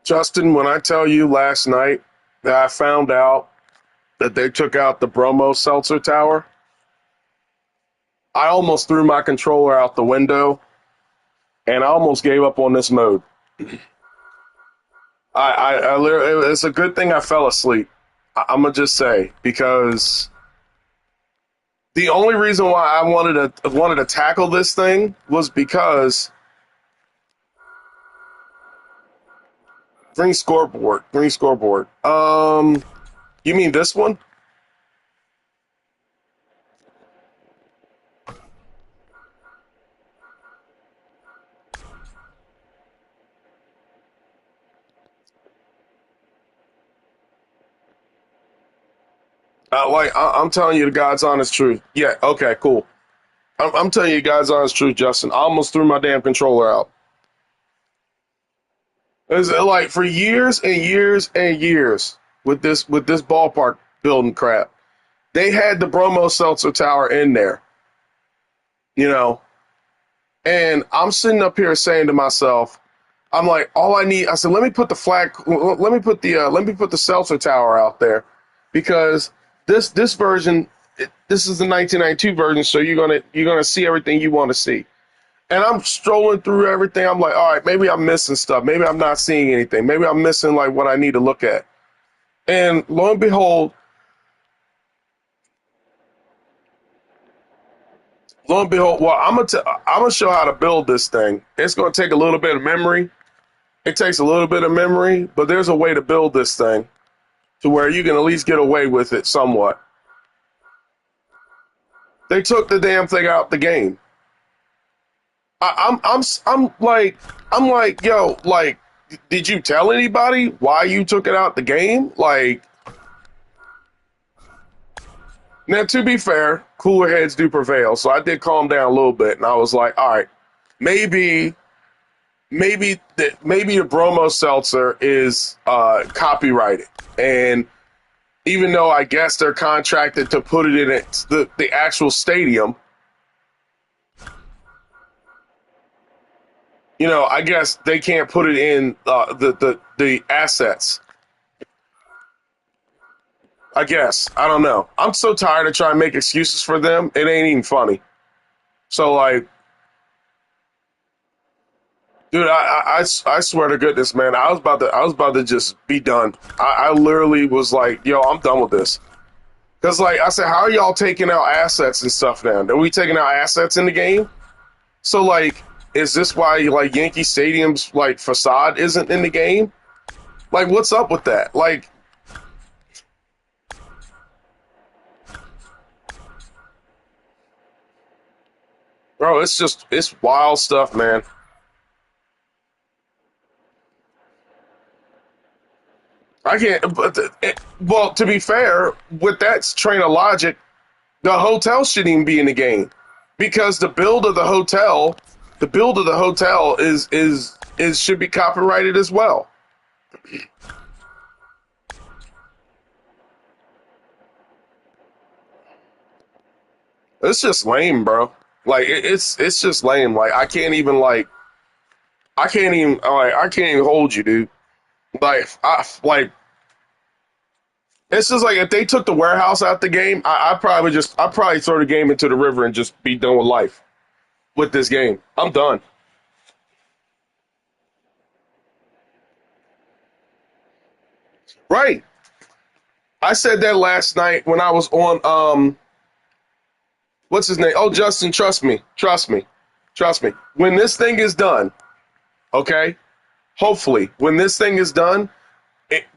Justin, when I tell you last night that I found out that they took out the Bromo Seltzer Tower, I almost threw my controller out the window and I almost gave up on this mode. I literally, it's a good thing I fell asleep. I'm gonna just say, because the only reason why I wanted to tackle this thing was because green scoreboard. You mean this one? I'm telling you the God's honest truth. Yeah, okay, cool. I'm telling you the God's honest truth, Justin. I almost threw my damn controller out. It's like for years and years and years with this ballpark building crap. They had the Bromo Seltzer Tower in there, you know, and I'm sitting up here saying to myself, I'm like, all I need. I said, let me put the Seltzer Tower out there, because this version, this is the 1992 version, so you're gonna see everything you want to see. And I'm strolling through everything. I'm like, all right, maybe I'm missing stuff. Maybe I'm not seeing anything. Maybe I'm missing like what I need to look at. And lo and behold, well, I'm gonna show how to build this thing. It's gonna take a little bit of memory. It takes a little bit of memory, but there's a way to build this thing to where you can at least get away with it somewhat. They took the damn thing out the game. I'm like, yo, like, did you tell anybody why you took it out the game? Like, now to be fair, cooler heads do prevail. So I did calm down a little bit, and I was like, all right, maybe the Bromo Seltzer is copyrighted, and even though I guess they're contracted to put it in the actual stadium, you know, I guess they can't put it in the assets. I guess. I don't know. I'm so tired of trying to make excuses for them. It ain't even funny. So, like, dude, I swear to goodness, man, I was about to just be done. I literally was like, yo, I'm done with this. Because, like, I said, how are y'all taking out assets and stuff now? Are we taking out assets in the game? So, like, is this why, like, Yankee Stadium's, like, facade isn't in the game? Like, what's up with that? Like, bro, it's wild stuff, man. I can't, well, to be fair, with that train of logic, the hotel shouldn't even be in the game, because the build of the hotel is should be copyrighted as well. It's just lame, bro. Like it's just lame. Like I can't even hold you, dude. Like it's just like if they took the warehouse out the game, I'd probably throw the game into the river and just be done with life with this game. I'm done. Right. I said that last night when I was on what's his name? Oh, Justin, trust me. Trust me. Trust me. When this thing is done, okay? Hopefully, when this thing is done,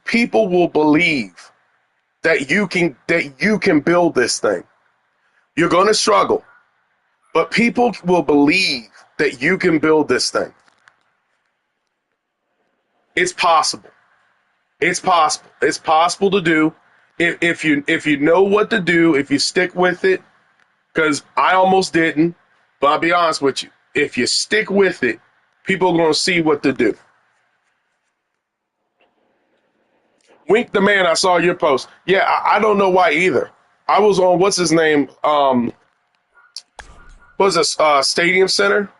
people will believe that you can build this thing. You're going to struggle, but people will believe that you can build this thing. It's possible. It's possible. It's possible to do if you know what to do, if you stick with it. Because I almost didn't, but I'll be honest with you. If you stick with it, people are going to see what to do. Wink the man, I saw your post. Yeah, I don't know why either. I was on, what's his name? What was this, Stadium Center?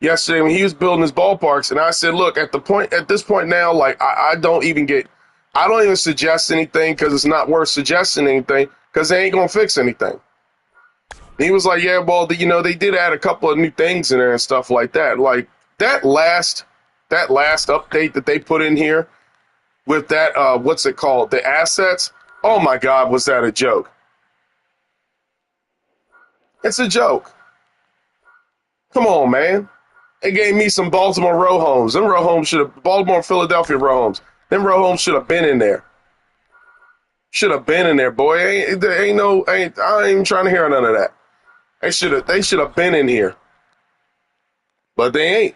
yesterday when he was building his ballparks, and I said, look, at this point now, like I don't even suggest anything because it's not worth suggesting anything because they ain't gonna fix anything. And he was like, yeah, well, they did add a couple of new things in there and stuff like that. Like that last update that they put in here with that, what's it called? The assets. Oh my God, was that a joke? It's a joke. Come on, man. They gave me some Baltimore row homes. Them row homes Baltimore and Philadelphia row homes. Them row homes should have been in there. Should have been in there, boy. I ain't even trying to hear none of that. They should have been in here. But they ain't,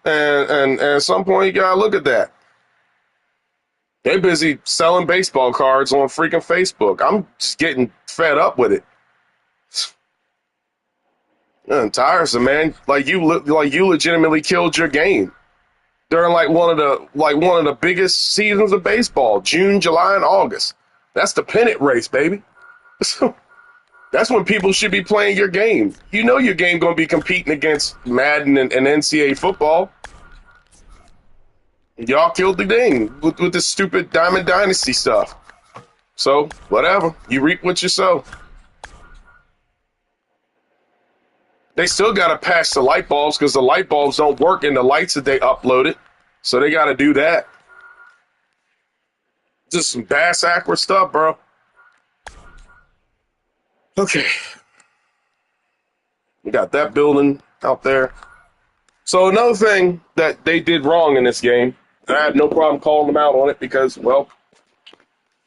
And at some point you gotta look at that. They're busy selling baseball cards on freaking Facebook. I'm just getting fed up with it. Tiresome, man. Like you legitimately killed your game during one of the biggest seasons of baseball, June, July, and August. That's the pennant race, baby. That's when people should be playing your game. Your game going to be competing against Madden and NCAA football. Y'all killed the game with this stupid Diamond Dynasty stuff. So, whatever. You reap what you sow. They still got to patch the light bulbs because the light bulbs don't work in the lights that they uploaded. So they got to do that. Just some bass aqua stuff, bro. Okay. We got that building out there. So another thing that they did wrong in this game, and I have no problem calling them out on it because, well,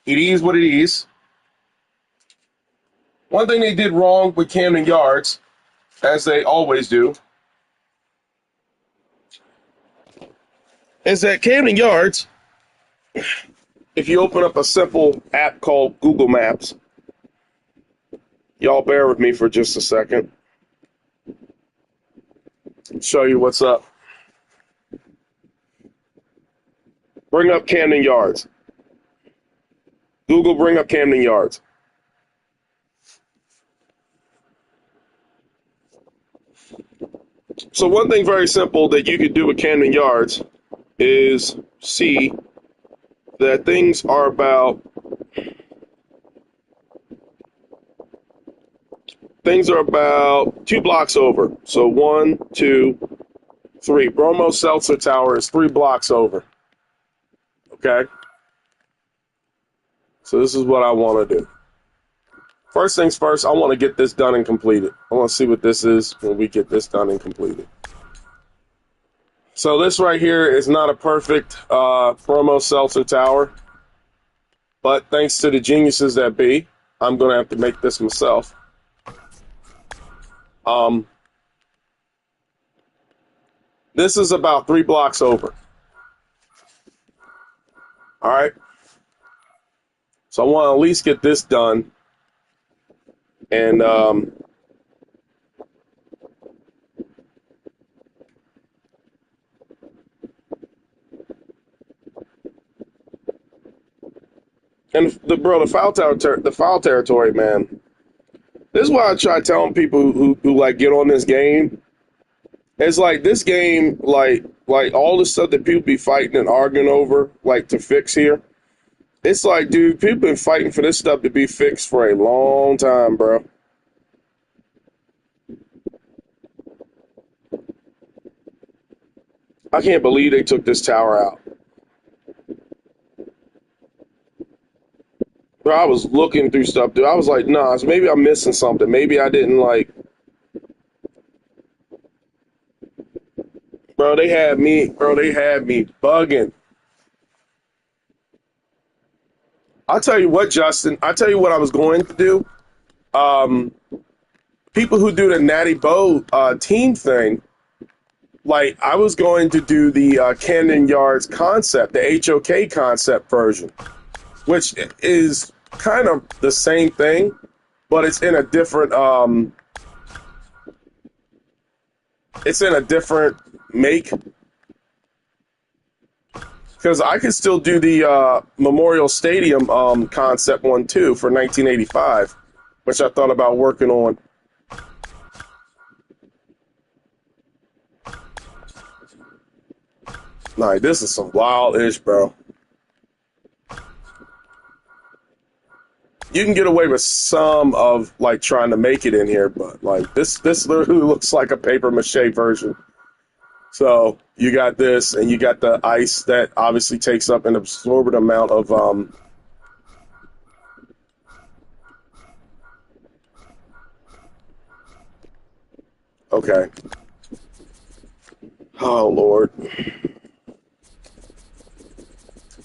it is what it is. One thing they did wrong with Camden Yards, as they always do, is that Camden Yards, if you open up a simple app called Google Maps, y'all bear with me for just a second. Show you what's up. Bring up Camden Yards. Google, bring up Camden Yards. So one thing very simple that you could do with Camden Yards is see that things are about 2 blocks over. So 1, 2, 3. Bromo Seltzer Tower is 3 blocks over. Okay? So this is what I want to do. First things first, I want to get this done and completed. I want to see what this is when we get this done and completed. So this right here is not a perfect Bromo Seltzer Tower. But thanks to the geniuses that be, I'm going to have to make this myself. This is about 3 blocks over. All right. So I want to at least get this done. And the foul territory, man. This is why I try telling people who like get on this game. It's like this game, like all the stuff that people be fighting and arguing over, like to fix here. It's like, dude, people been fighting for this stuff to be fixed for a long time, bro. I can't believe they took this tower out. Bro, I was looking through stuff, dude. I was like, nah, maybe I'm missing something. Maybe I didn't like. Bro, they had me bugging. I'll tell you what, Justin. I'll tell you what I was going to do. People who do the Natty Bow team thing, like I was going to do the Camden Yards concept, the HOK concept version, which is kind of the same thing, but it's in a different make. Because I could still do the Memorial Stadium concept one too for 1985, which I thought about working on. Nah, this is some wild-ish, bro. You can get away with some of like trying to make it in here, but like this literally looks like a paper mache version. So you got this, and you got the ice that obviously takes up an absorbent amount of Okay. Oh Lord.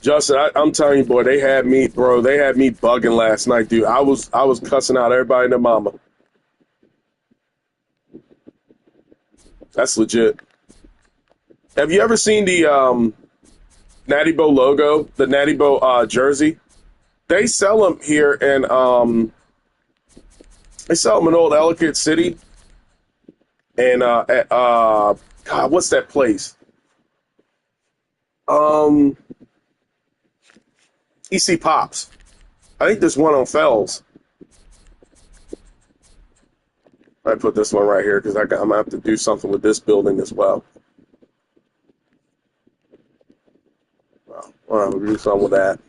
Justin, I'm telling you, boy, they had me bugging last night, dude. I was cussing out everybody and their mama. That's legit. Have you ever seen the Natty Bo logo, the Natty Bo jersey? They sell them here in they sell them in Old Ellicott City, and at God, what's that place? EC Pops. I think there's one on Fells. I put this one right here because I'm gonna have to do something with this building as well. Well, we'll do something with that.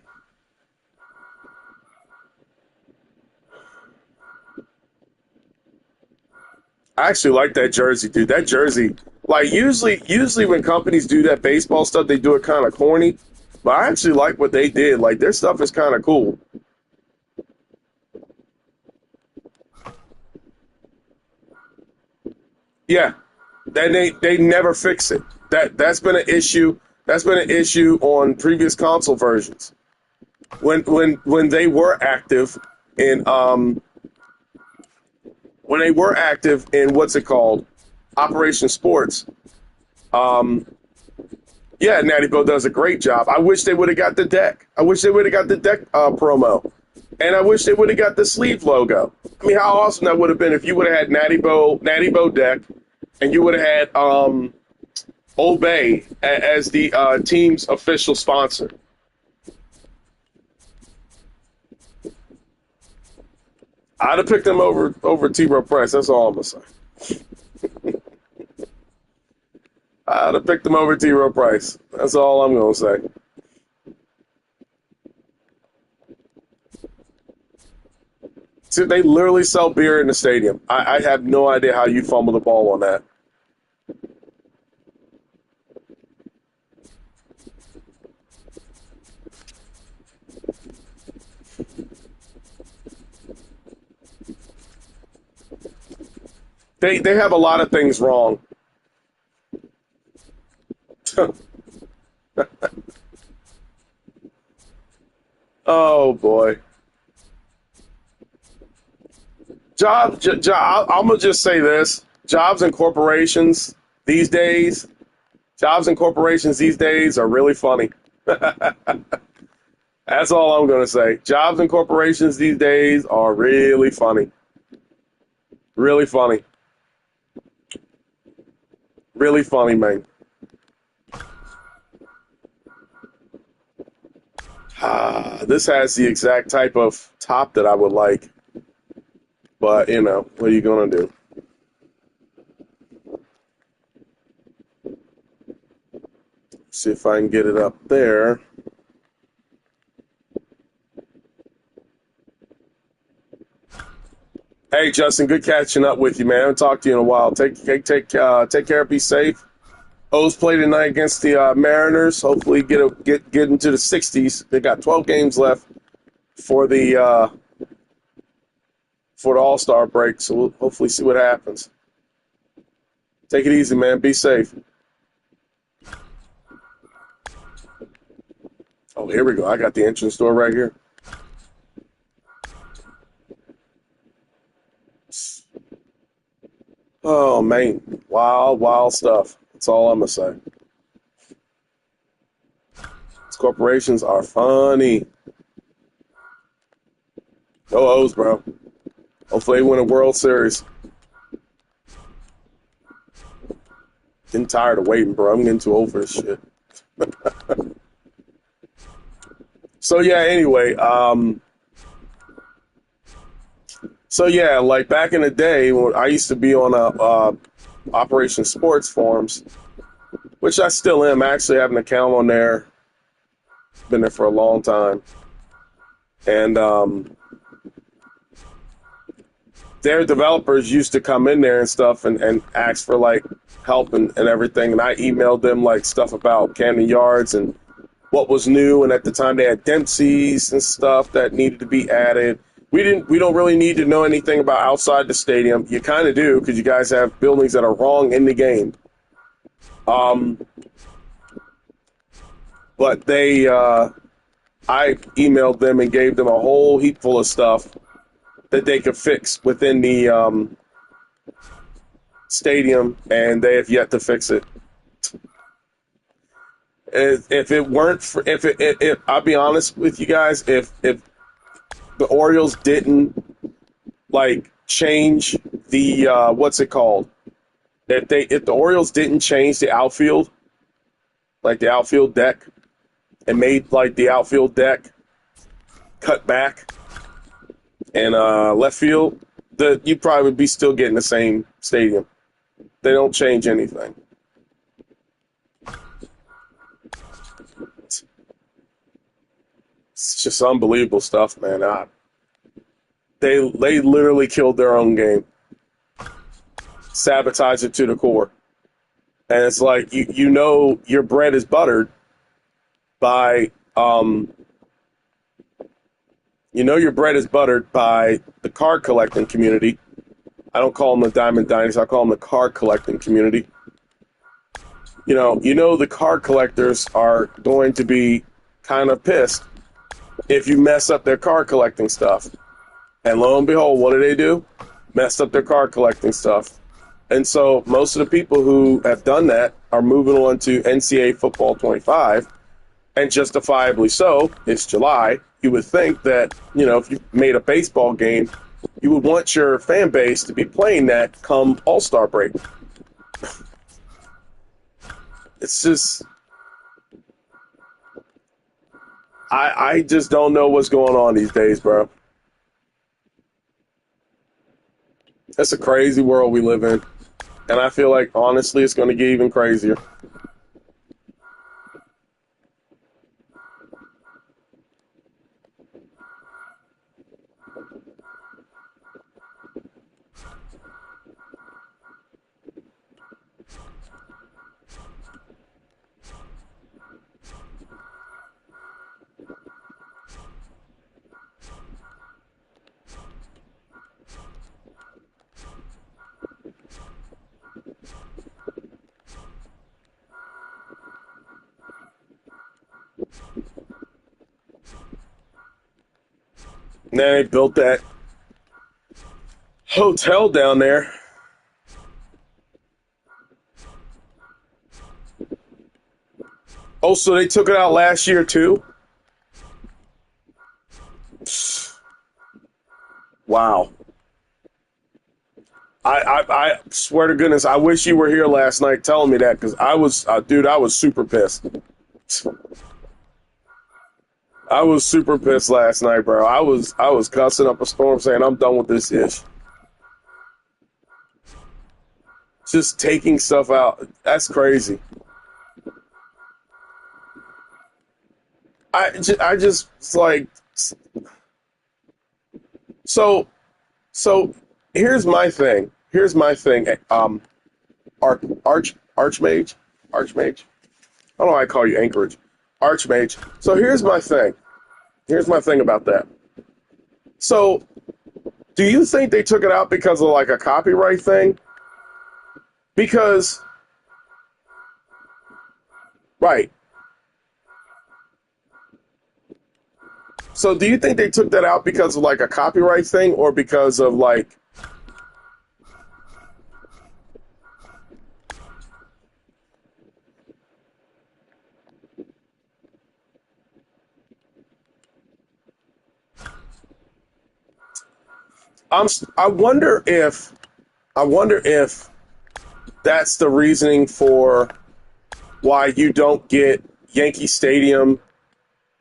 I actually like that jersey, dude. That jersey, like usually when companies do that baseball stuff, they do it kind of corny. But I actually like what they did. Like their stuff is kind of cool. Yeah, they never fix it. That's been an issue. That's been an issue on previous console versions. When they were active in when they were active in what's it called, Operation Sports. Yeah, Natty Bo does a great job. I wish they would have got the deck. I wish they would have got the deck promo, and I wish they would have got the sleeve logo. I mean, how awesome that would have been if you would have had Natty Bo deck, and you would have had Old Bay as the team's official sponsor. I'd have picked them over T-Row Price. That's all I'm gonna say. I'd have picked them over T-Row Price. That's all I'm gonna say. See, they literally sell beer in the stadium. I have no idea how you fumble the ball on that. They have a lot of things wrong. Oh boy. I'm gonna just say this: jobs and corporations these days, are really funny. That's all I'm gonna say. Jobs and corporations these days are really funny. Really funny. Really funny, man. This has the exact type of top that I would like. But, you know, what are you going to do? See if I can get it up there. Hey, Justin, good catching up with you, man. I haven't talked to you in a while. Take care. Be safe. O's play tonight against the Mariners. Hopefully, get into the 60s. They got 12 games left for the All-Star break. So we'll hopefully see what happens. Take it easy, man. Be safe. Oh, here we go. I got the entrance door right here. Oh, man. Wild stuff. That's all I'm going to say. These corporations are funny. Go O's, bro. Hopefully they win a World Series. Getting tired of waiting, bro. I'm getting too old for this shit. So, yeah, anyway. So, yeah, like back in the day when I used to be on Operation Sports forums, which I still am. I actually have an account on there. Been there for a long time. And their developers used to come in there and stuff and ask for like help and everything. And I emailed them like stuff about Camden Yards and what was new. And at the time they had Dempsey's and stuff that needed to be added. We don't really need to know anything about outside the stadium. You kind of do because you guys have buildings that are wrong in the game. But I emailed them and gave them a whole heap full of stuff that they could fix within the stadium, and they have yet to fix it. If it weren't for, if I'll be honest with you guys, if the Orioles didn't like change the what's it called? If the Orioles didn't change the outfield, like the outfield deck, and made like the outfield deck cut back and left field, you'd probably be still getting the same stadium. They don't change anything. It's just unbelievable stuff, man. They literally killed their own game, sabotaged it to the core, and it's like you know your bread is buttered by the card collecting community. I don't call them the Diamond Dynasty. I call them the card collecting community. You know the card collectors are going to be kind of pissed if you mess up their card collecting stuff. And lo and behold, what do? Messed up their card collecting stuff. And so most of the people who have done that are moving on to NCAA Football 25, and justifiably so. It's July. You would think that, if you made a baseball game, you would want your fan base to be playing that come All-Star break. It's just, I just don't know what's going on these days, bro. It's a crazy world we live in. And I feel like, honestly, it's going to get even crazier. And then they built that hotel down there. Oh, so they took it out last year too? Wow. I swear to goodness, I wish you were here last night telling me that, because I was super pissed. I was super pissed last night, bro. I was cussing up a storm saying I'm done with this ish. Just taking stuff out. That's crazy. I just it's like, so here's my thing. Archmage. I don't know why I call you Anchorage. Archmage. So here's my thing. Here's my thing about that. So, do you think they took it out because of like a copyright thing? Because, right. So do you think they took that out because of like a copyright thing, or because of like, I wonder if that's the reasoning for why you don't get Yankee Stadium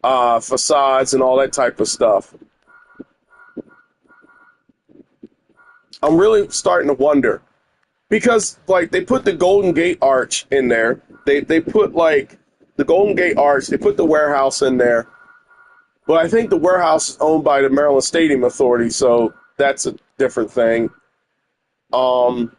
facades and all that type of stuff. I'm really starting to wonder because like they put the Golden Gate Arch in there. They put like the Golden Gate Arch. They put the warehouse in there. But I think the warehouse is owned by the Maryland Stadium Authority, so that's a different thing. Um,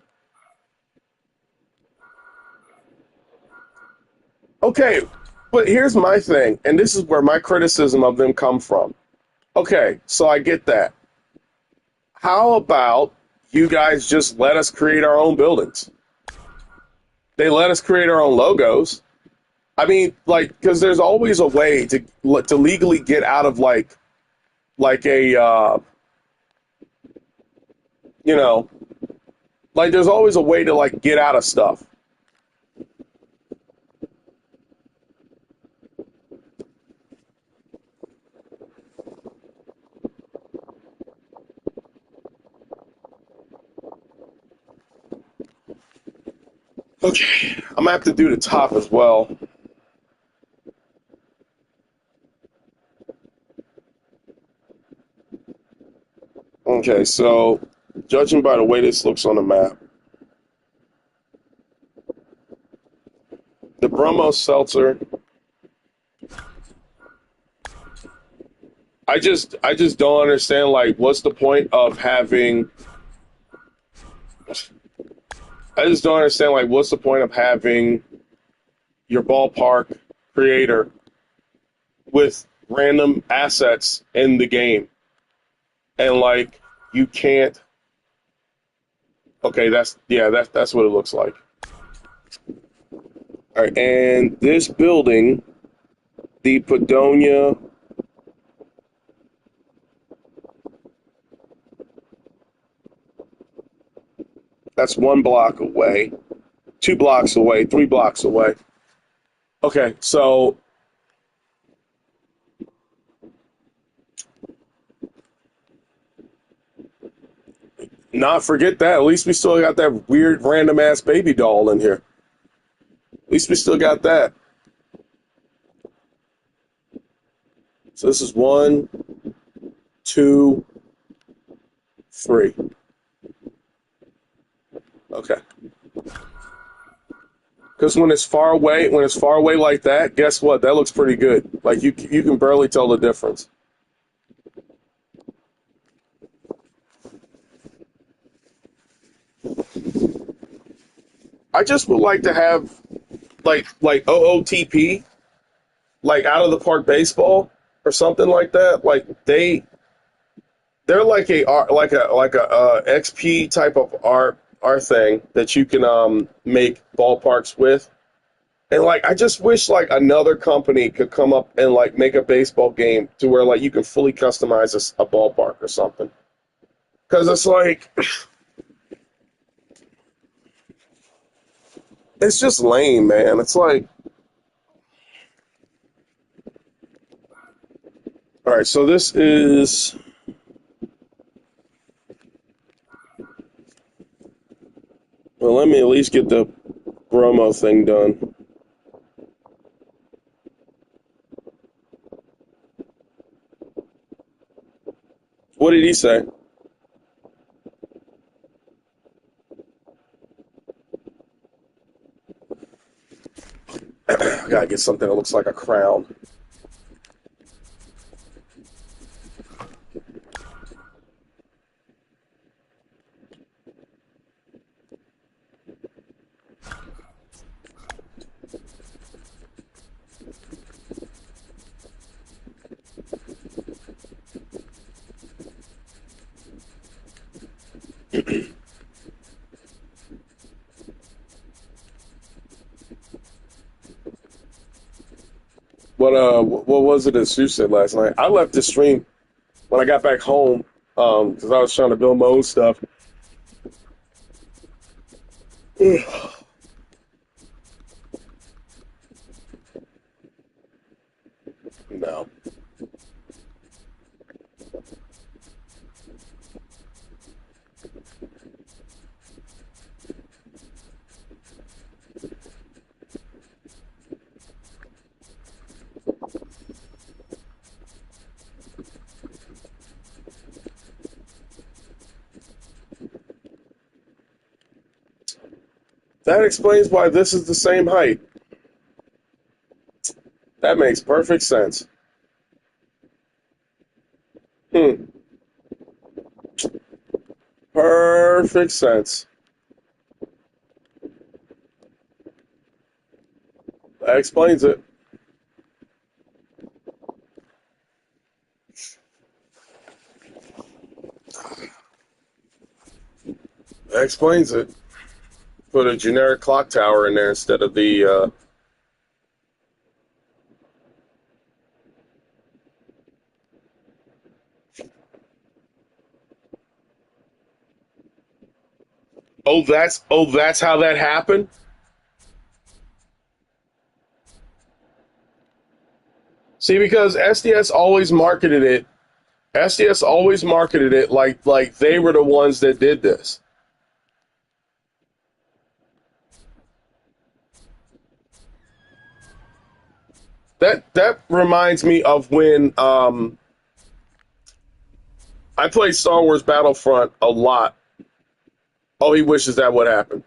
okay, but here's my thing, and this is where my criticism of them come from. Okay, so I get that. How about you guys just let us create our own buildings? They let us create our own logos. I mean, like, because there's always a way to legally get out of like a you know, like there's always a way to like get out of stuff. Okay, I'm gonna have to do the top as well. Okay, so judging by the way this looks on the map, the Bromo Seltzer, I just don't understand like what's the point of having I just don't understand like what's the point of having your ballpark creator with random assets in the game and like you can't okay, that's what it looks like. All right, and this building, the Padonia. That's 1 block away, 2 blocks away, 3 blocks away. Okay, so not forget that. At least we still got that weird random ass baby doll in here. At least we still got that. So this is 1, 2, 3. Okay. Because when it's far away like that, guess what? That looks pretty good. Like you can barely tell the difference. I just would like to have like OOTP, like out of the park baseball or something like that. Like they're like a XP type of art thing that you can make ballparks with. And like I just wish like another company could come up and like make a baseball game to where like you can fully customize a ballpark or something. Because it's like it's just lame, man. It's like all right, so this is well, let me at least get the Bromo thing done. What did he say? I gotta get something that looks like a crown. What was it that you said last night? I left the stream when I got back home because I was trying to build my own stuff. No. That explains why this is the same height. That makes perfect sense. Perfect sense. That explains it. That explains it. Put a generic clock tower in there instead of the. That's how that happened. See, because SDS always marketed it like they were the ones that did this. That reminds me of when I played Star Wars Battlefront a lot. Oh, he wishes that would happen.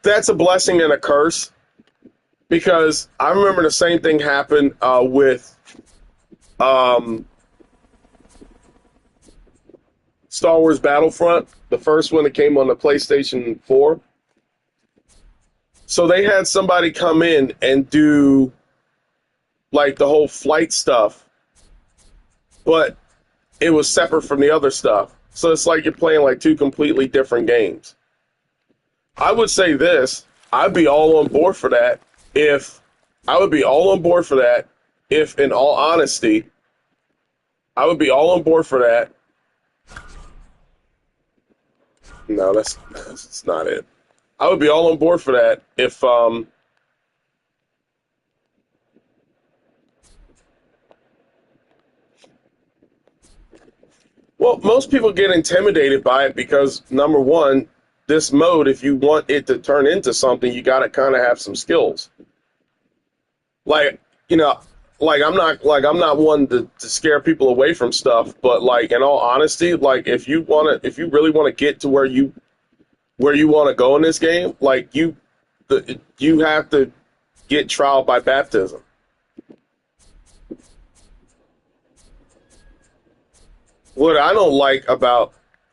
That's a blessing and a curse, because I remember the same thing happened with Star Wars Battlefront, the first one that came on the PlayStation 4. So they had somebody come in and do like the whole flight stuff, but it was separate from the other stuff. So it's like you're playing like two completely different games. I would say this, I'd be all on board for that if, in all honesty, I would be all on board for that. No, that's not it. I would be all on board for that if well, most people get intimidated by it because, number one, this mode, if you want it to turn into something, you got to kind of have some skills. Like, I'm not one to scare people away from stuff, but like, in all honesty, like, if you really want to get to where you want to go in this game, like, you have to get trial by baptism. What I don't like about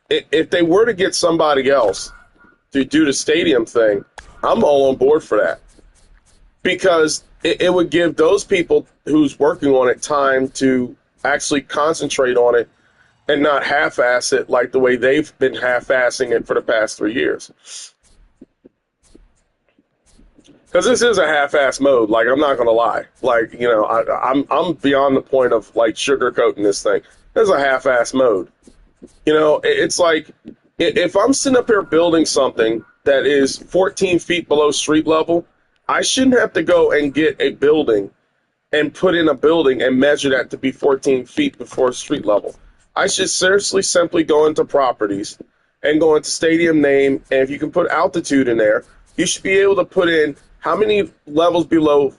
if they were to get somebody else to do the stadium thing, I'm all on board for that, because it would give those people who's working on it time to actually concentrate on it and not half-ass it like the way they've been half-assing it for the past 3 years. Because this is a half-ass mode. Like, I'm not gonna lie. Like, I'm beyond the point of like sugarcoating this thing. This is a half-ass mode. It's like if I'm sitting up here building something that is 14 feet below street level, I shouldn't have to go and get a building and put in a building and measure that to be 14 feet before street level. I should seriously simply go into properties and go into stadium name, and if you can put altitude in there, you should be able to put in how many feet levels below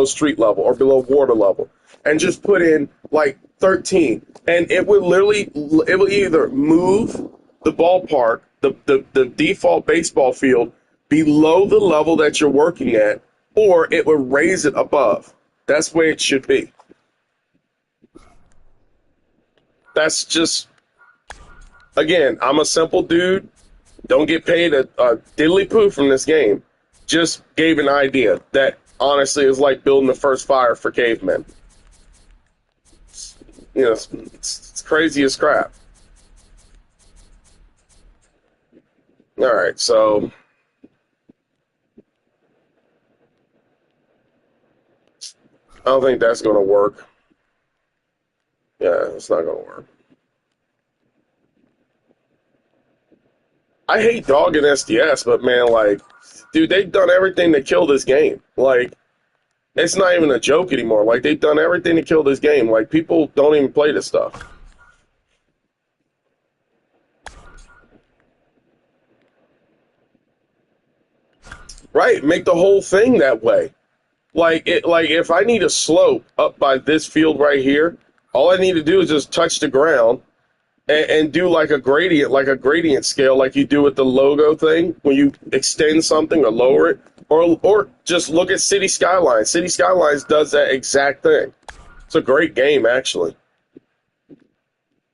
street level or below water level, and just put in like 13, and it will either move the ballpark, the default baseball field below the level that you're working at, or it would raise it above. That's the way it should be. That's just, again, I'm a simple dude. Don't get paid a diddly poo from this game. Just gave an idea that honestly is like building the first fire for cavemen. It's crazy as crap. All right, so I don't think that's going to work. Yeah, it's not going to work. I hate dogging SDS, but man, like, dude, they've done everything to kill this game. Like, it's not even a joke anymore. Like, they've done everything to kill this game. Like, people don't even play this stuff. Right, make the whole thing that way. Like, if I need a slope up by this field right here, all I need to do is just touch the ground and do like a gradient scale, like you do with the logo thing when you extend something or lower it, or just look at City Skylines. City Skylines does that exact thing. It's a great game, actually.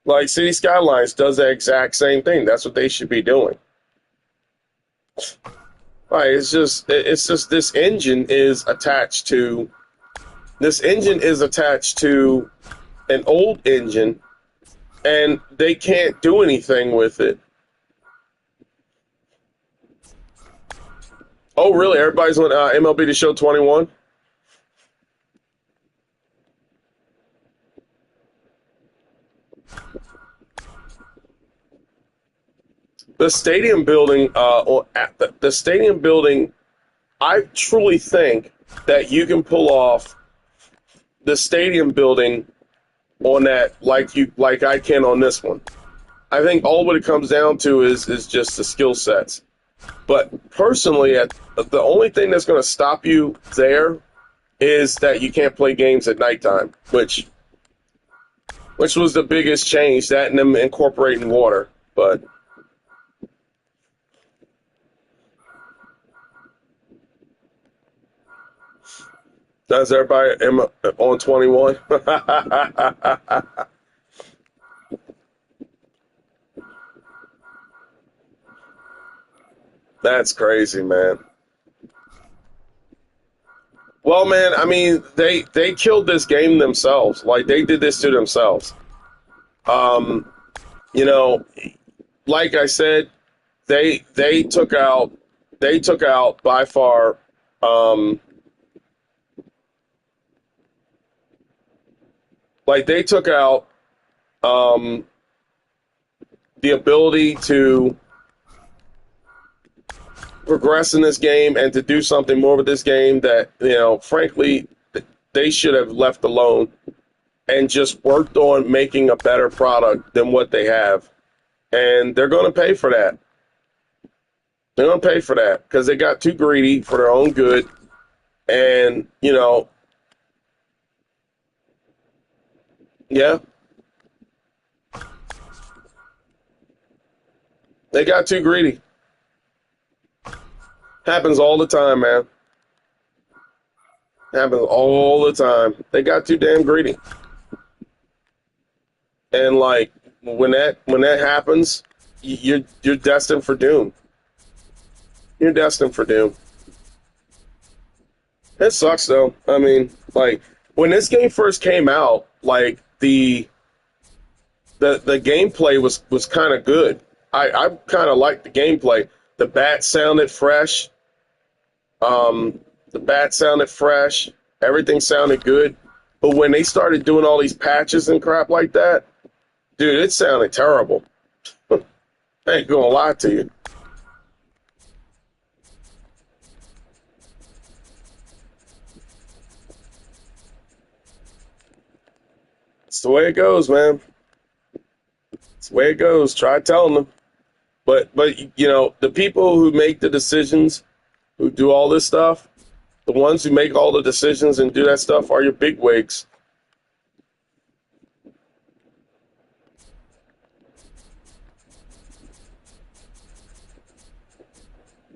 Like City Skylines does the exact same thing. That's what they should be doing. Right, it's just this engine is attached to an old engine, and they can't do anything with it. Oh, really? Everybody's on MLB The Show 21? The stadium building, the stadium building, I truly think that you can pull off the stadium building on that like I can on this one. I think all what it comes down to is just the skill sets. But personally, the only thing that's going to stop you there is that you can't play games at nighttime, which was the biggest change, that and them incorporating water. But does everybody on 21? That's crazy, man. Well, man, I mean, they killed this game themselves. Like they did this to themselves. Um, you know, like I said, they took out by far, um, like they took out um, the ability to progress in this game and to do something more with this game that, frankly, they should have left alone and just worked on making a better product than what they have. And they're going to pay for that. They're going to pay for that because they got too greedy for their own good. And, yeah, they got too greedy. Happens all the time, man. Happens all the time. They got too damn greedy. And like when that happens, you're destined for doom. You're destined for doom. It sucks though. I mean, like when this game first came out, like the gameplay was kind of good. I kind of liked the gameplay. The bat sounded fresh. The bat sounded fresh. Everything sounded good. But when they started doing all these patches and crap like that, dude, it sounded terrible. I ain't gonna lie to you. It's the way it goes, man. It's the way it goes. Try telling them. But the people who make the decisions, who do all this stuff, the ones who make all the decisions and do that stuff are your big wigs.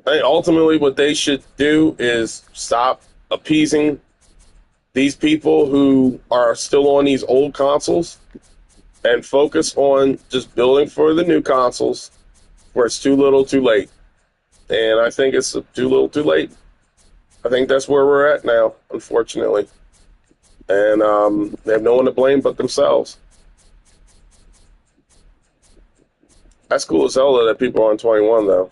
I think ultimately what they should do is stop appeasing these people who are still on these old consoles and focus on just building for the new consoles where it's too little too late. And I think it's too little too late. I think that's where we're at now, unfortunately. And they have no one to blame but themselves. That's cool as hell that people are on 21, though.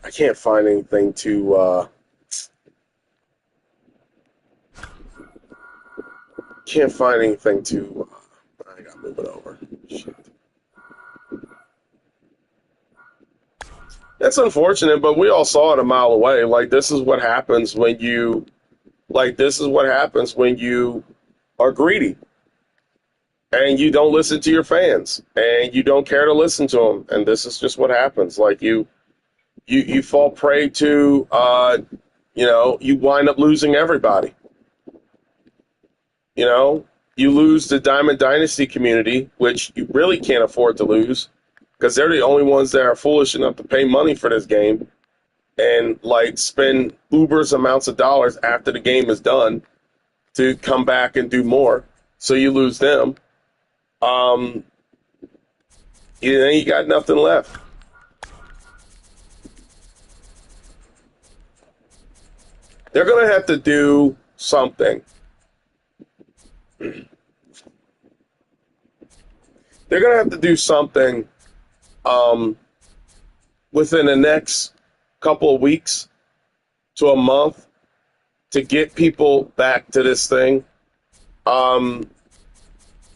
I can't find anything to can't find anything to I gotta move it over. Shit. That's unfortunate, but we all saw it a mile away. Like, this is what happens when you Like, this is what happens when you are greedy and you don't listen to your fans and you don't care to listen to them. And this is just what happens. Like, you fall prey to, you wind up losing everybody. You know, you lose the Diamond Dynasty community, which you really can't afford to lose because they're the only ones that are foolish enough to pay money for this game and like spend Uber's amounts of dollars after the game is done to come back and do more. So you lose them. Then you got nothing left. They're going to have to do something. They're going to have to do something within the next couple of weeks to a month to get people back to this thing.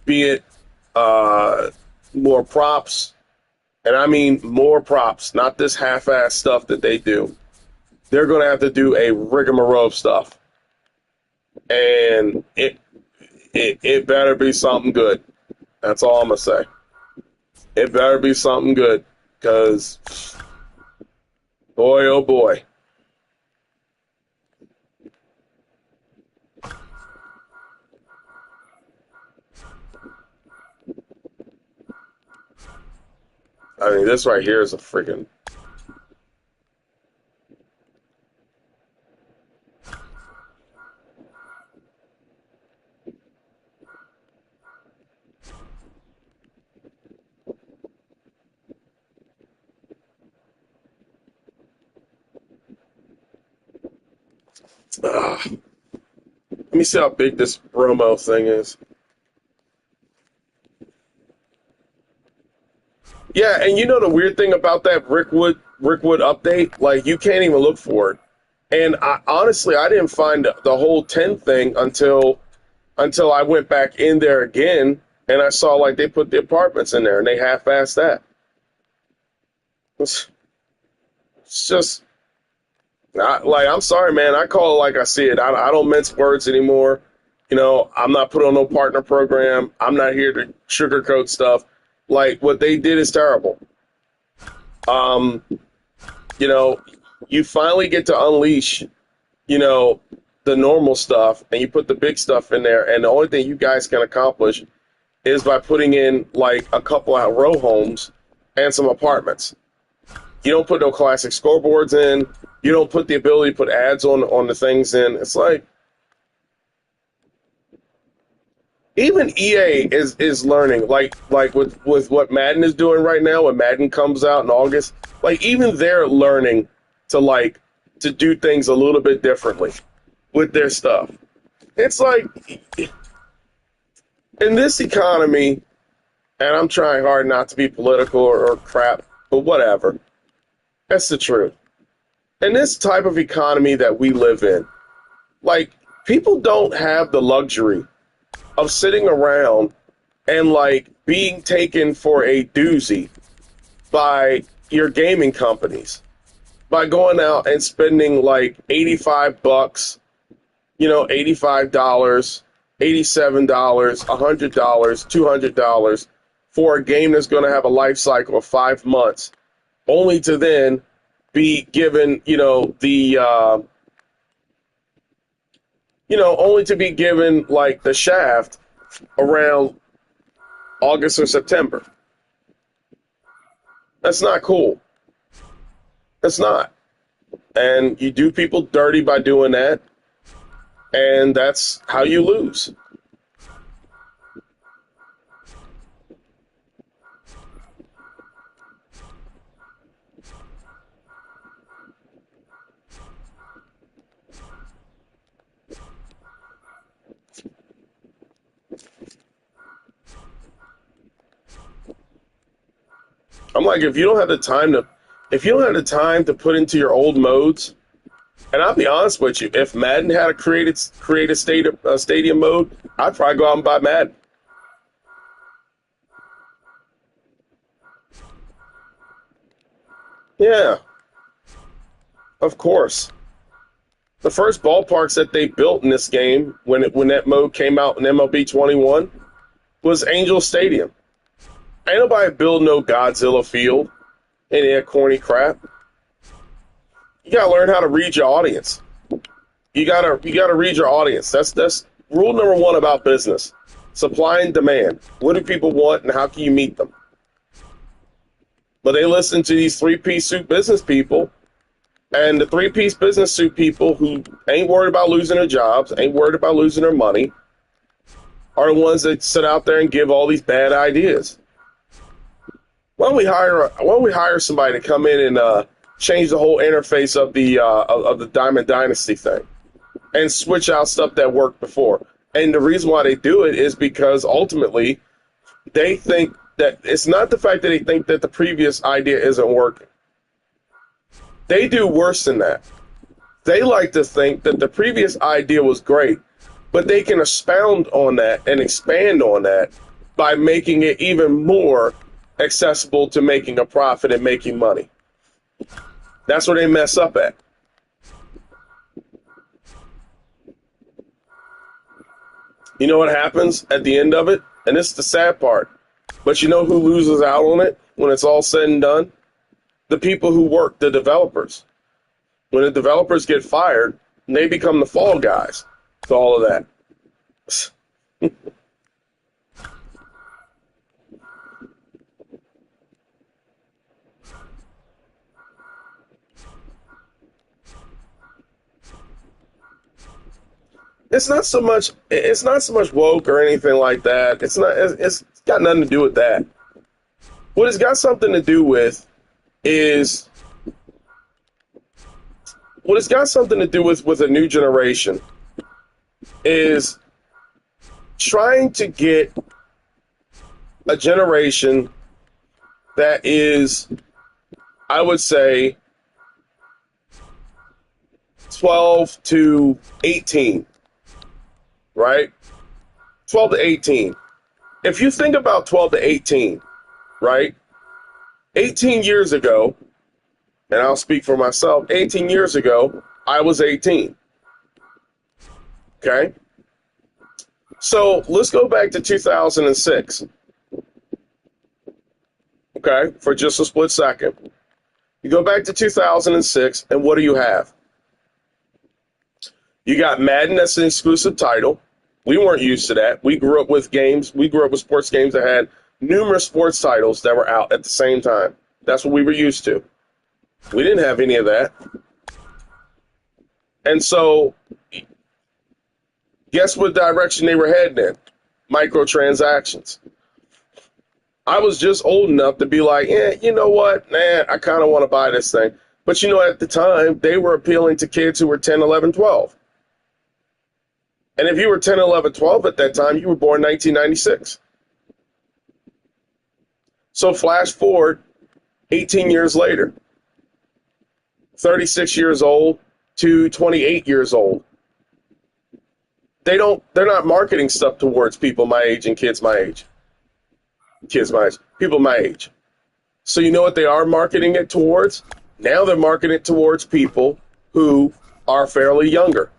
Be it more props, and I mean more props, not this half-ass stuff that they do. They're going to have to do a rigmarole of stuff. And it better be something good. That's all I'm going to say. It better be something good, because boy, oh boy. I mean, this right here is a freaking... Let me see how big this Romo thing is. Yeah, and you know the weird thing about that Rickwood update? Like, you can't even look for it. And honestly, I didn't find the whole 10 thing until I went back in there again, and I saw, like, they put the apartments in there, and they half-assed that. It's just... I'm sorry, man. I call it like I see it. I don't mince words anymore. You know, I'm not put on no partner program. I'm not here to sugarcoat stuff. Like, what they did is terrible. You know, you finally get to unleash, the normal stuff, and you put the big stuff in there, and the only thing you guys can accomplish is by putting in, like, a couple of row homes and some apartments. You don't put no classic scoreboards in. You don't put the ability to put ads on the things in. It's like, even EA is learning, like with what Madden is doing right now. When Madden comes out in August, like, even they're learning to do things a little bit differently with their stuff. It's like, in this economy, and I'm trying hard not to be political or crap, but whatever. That's the truth. In this type of economy that we live in, like, people don't have the luxury of sitting around and, like, being taken for a doozy by your gaming companies, by going out and spending like $85, $85, $87, $100, $200 for a game that's going to have a life cycle of 5 months, only to then be given, only to be given, like, the shaft around August or September. That's not cool. That's not. And you do people dirty by doing that, and that's how you lose. I'm like, if you don't have the time to put into your old modes, and I'll be honest with you, if Madden had a create a stadium mode, I'd probably go out and buy Madden. Yeah, of course. The first ballparks that they built in this game when that mode came out in MLB 21 was Angel Stadium. Ain't nobody build no Godzilla field, any of that corny crap. You gotta learn how to read your audience. You gotta read your audience. That's rule number one about business. Supply and demand. What do people want and how can you meet them? But they listen to these three-piece suit business people, and the three-piece business suit people who ain't worried about losing their jobs, ain't worried about losing their money, are the ones that sit out there and give all these bad ideas. Why don't we hire somebody to come in and change the whole interface of the Diamond Dynasty thing and switch out stuff that worked before? And the reason why they do it is because ultimately they think that it's not the fact that they think that the previous idea isn't working. They do worse than that. They like to think that the previous idea was great, but they can expound on that and expand on that by making it even more accessible to making a profit and making money. That's where they mess up at. You know what happens at the end of it? And this is the sad part. But you know who loses out on it when it's all said and done? The people who work, the developers. When the developers get fired, they become the fall guys to all of that. It's not so much woke or anything like that. It's got nothing to do with that. What it's got something to do with is with a new generation is trying to get a generation that is, I would say, 12 to 18. Right? 12 to 18. If you think about 12 to 18, right? 18 years ago, and I'll speak for myself, 18 years ago, I was 18. Okay? So let's go back to 2006. Okay? For just a split second. You go back to 2006, and what do you have? You got Madden, that's an exclusive title. We weren't used to that. We grew up with games. We grew up with sports games that had numerous sports titles that were out at the same time. That's what we were used to. We didn't have any of that. And so, guess what direction they were heading in? Microtransactions. I was just old enough to be like, you know what? Nah, I kind of want to buy this thing. But you know, at the time, they were appealing to kids who were 10, 11, 12. And if you were 10, 11, 12 at that time, you were born 1996. So flash forward 18 years later, 36 years old to 28 years old. They're not marketing stuff towards people my age and kids my age. People my age. So you know what they are marketing it towards? Now they're marketing it towards people who are fairly younger,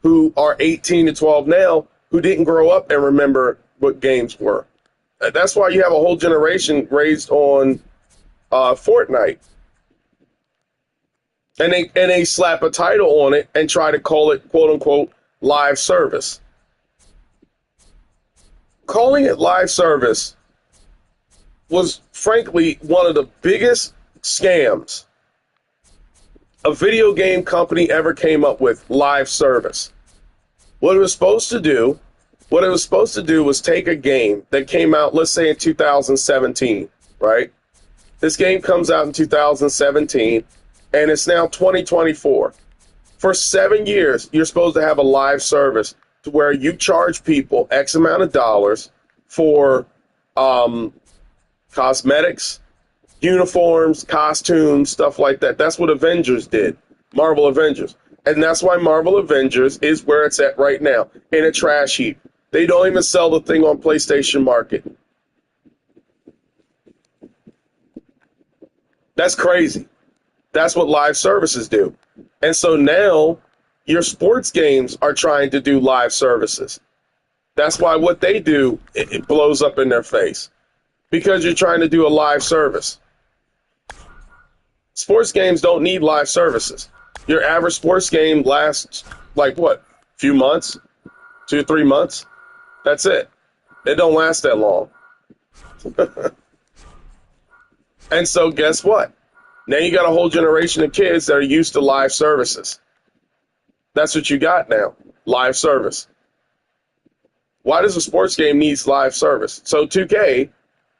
who are 18 to 12 now, who didn't grow up and remember what games were. That's why you have a whole generation raised on Fortnite. And they slap a title on it and try to call it, quote unquote, live service. Calling it live service was, frankly, one of the biggest scams a video game company ever came up with. Live service. What it was supposed to do was take a game that came out, let's say in 2017, right? This game comes out in 2017, and it's now 2024. For 7 years, you're supposed to have a live service to where you charge people X amount of dollars for cosmetics, uniforms, costumes, stuff like that. That's what Avengers did, Marvel Avengers. And that's why Marvel Avengers is where it's at right now, in a trash heap. They don't even sell the thing on PlayStation Market. That's crazy. That's what live services do. And so now Your sports games are trying to do live services. That's why what they do, it blows up in their face, because you're trying to do a live service. Sports games don't need live services. Your average sports game lasts like what? Few months? 2 or 3 months? That's it. It don't last that long. And so guess what? Now you got a whole generation of kids that are used to live services. That's what you got now. Live service. Why does a sports game need live service? So 2K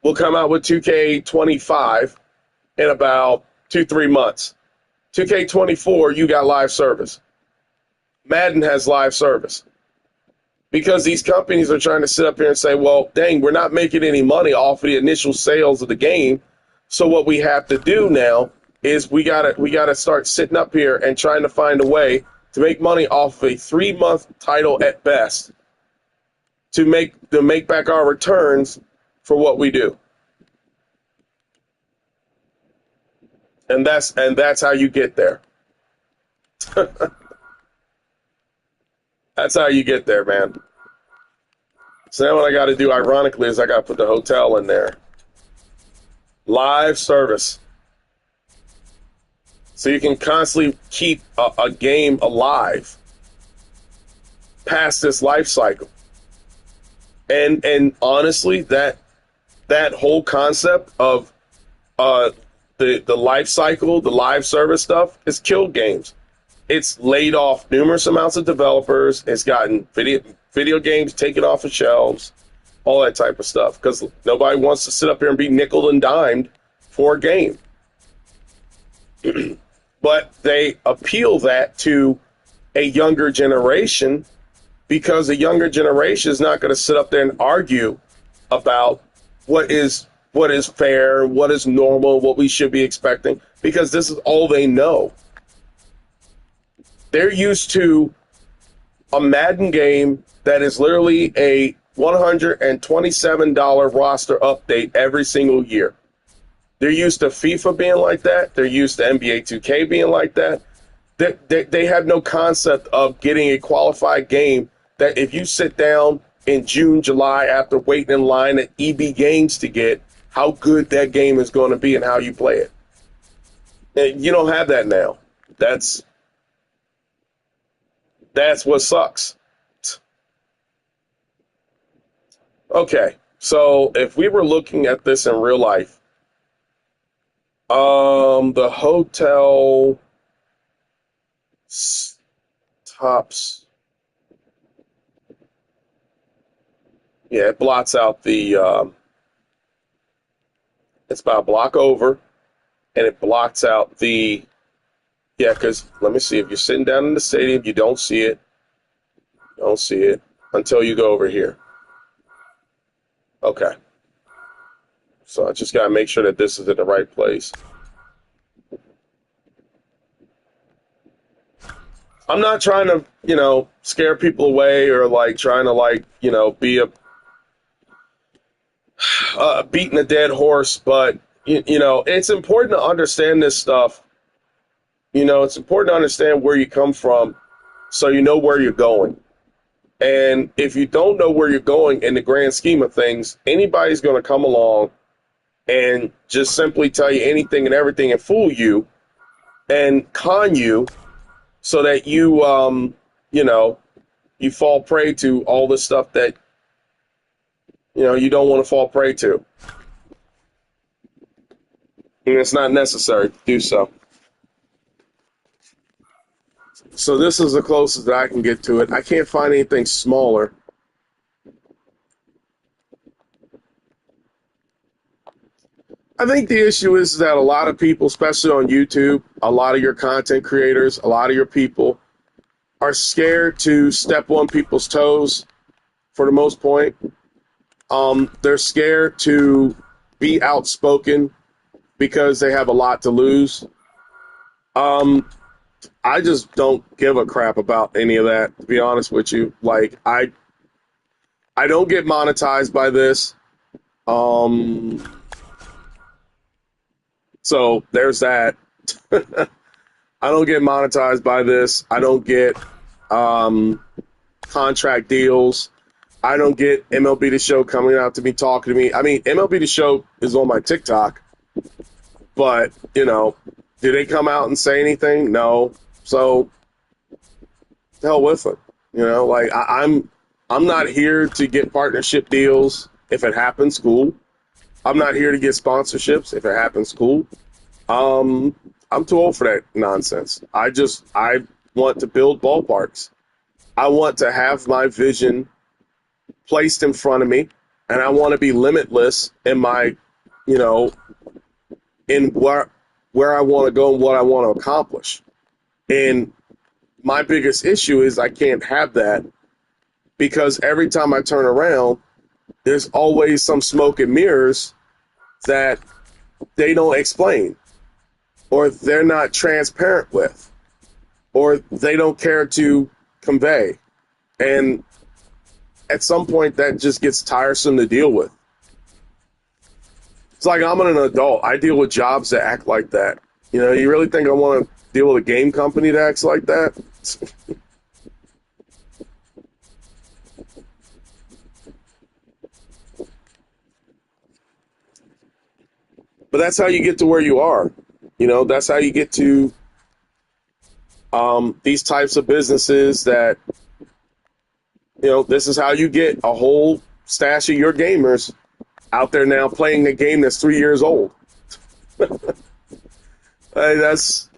will come out with 2K25 in about 2-3 months. 2K24, you got live service. Madden has live service. Because these companies are trying to sit up here and say, well, dang, we're not making any money off of the initial sales of the game. So what we have to do now is we gotta start sitting up here and trying to find a way to make money off of a 3-month title at best to make back our returns for what we do. And that's how you get there. That's how you get there, man. So now what I got to do, ironically, is I got to put the hotel in there. Live service. So you can constantly keep a game alive past this life cycle. And honestly, that whole concept of the life cycle, the live service stuff, has killed games. It's laid off numerous amounts of developers. It's gotten video games taken off of shelves, all that type of stuff, because nobody wants to sit up here and be nickel and dimed for a game. But they appeal that to a younger generation, because a younger generation is not going to sit up there and argue about what is fair, what is normal, what we should be expecting, because this is all they know. They're used to a Madden game that is literally a $127 roster update every single year. They're used to FIFA being like that. They're used to NBA 2K being like that. They have no concept of getting a qualified game that if you sit down in June, July, after waiting in line at EB Games to get, how good that game is going to be and how you play it. And you don't have that now. That's what sucks. Okay, so if we were looking at this in real life, the hotel tops, yeah, it blots out the, it's about a block over, and it blocks out the, yeah, because let me see, if you're sitting down in the stadium, you don't see it. You don't see it until you go over here. Okay. So I just got to make sure that this is in the right place. I'm not trying to, scare people away or trying to be a beating a dead horse, but it's important to understand this stuff. It's important to understand where you come from so you know where you're going. And if you don't know where you're going in the grand scheme of things, anybody's going to come along and just simply tell you anything and everything and fool you and con you so that you, you fall prey to all this stuff that, you don't want to fall prey to. And it's not necessary to do so. So this is the closest that I can get to it. I can't find anything smaller. I think the issue is that a lot of people, especially on YouTube, a lot of your content creators, a lot of your people are scared to step on people's toes for the most point. They're scared to be outspoken because they have a lot to lose. I just don't give a crap about any of that, to be honest with you. I don't get monetized by this. So there's that. I don't get monetized by this. I don't get um, contract deals. I don't get MLB The Show coming out to me, talking to me. I mean, MLB The Show is on my TikTok, but, do they come out and say anything? No. So, the hell with it. I'm not here to get partnership deals. If it happens, cool. I'm not here to get sponsorships. If it happens, cool. Um, I'm too old for that nonsense. I want to build ballparks. I want to have my vision placed in front of me, and I want to be limitless in my, you know, in where I want to go and what I want to accomplish. And my biggest issue is I can't have that because every time I turn around, there's always some smoke and mirrors that they don't explain, or they're not transparent with, or they don't care to convey. And at some point, that just gets tiresome to deal with. It's like I'm an adult. I deal with jobs that act like that. You really think I want to deal with a game company that acts like that? But that's how you get to where you are. That's how you get to these types of businesses that, this is how you get a whole stash of your gamers out there now playing a game that's 3 years old. Hey, that's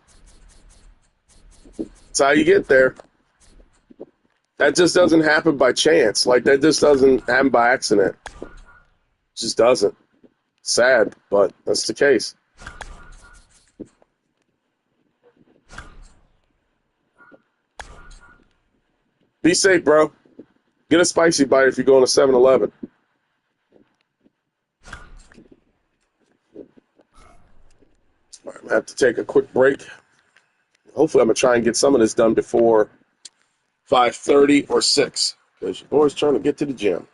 how you get there. That just doesn't happen by chance. Like, that just doesn't happen by accident. It just doesn't. Sad, but that's the case. Be safe, bro. Get a spicy bite if you're going to 7-Eleven. I'm going to have to take a quick break. Hopefully, I'm going to try and get some of this done before 5:30 or 6, because your boy's trying to get to the gym.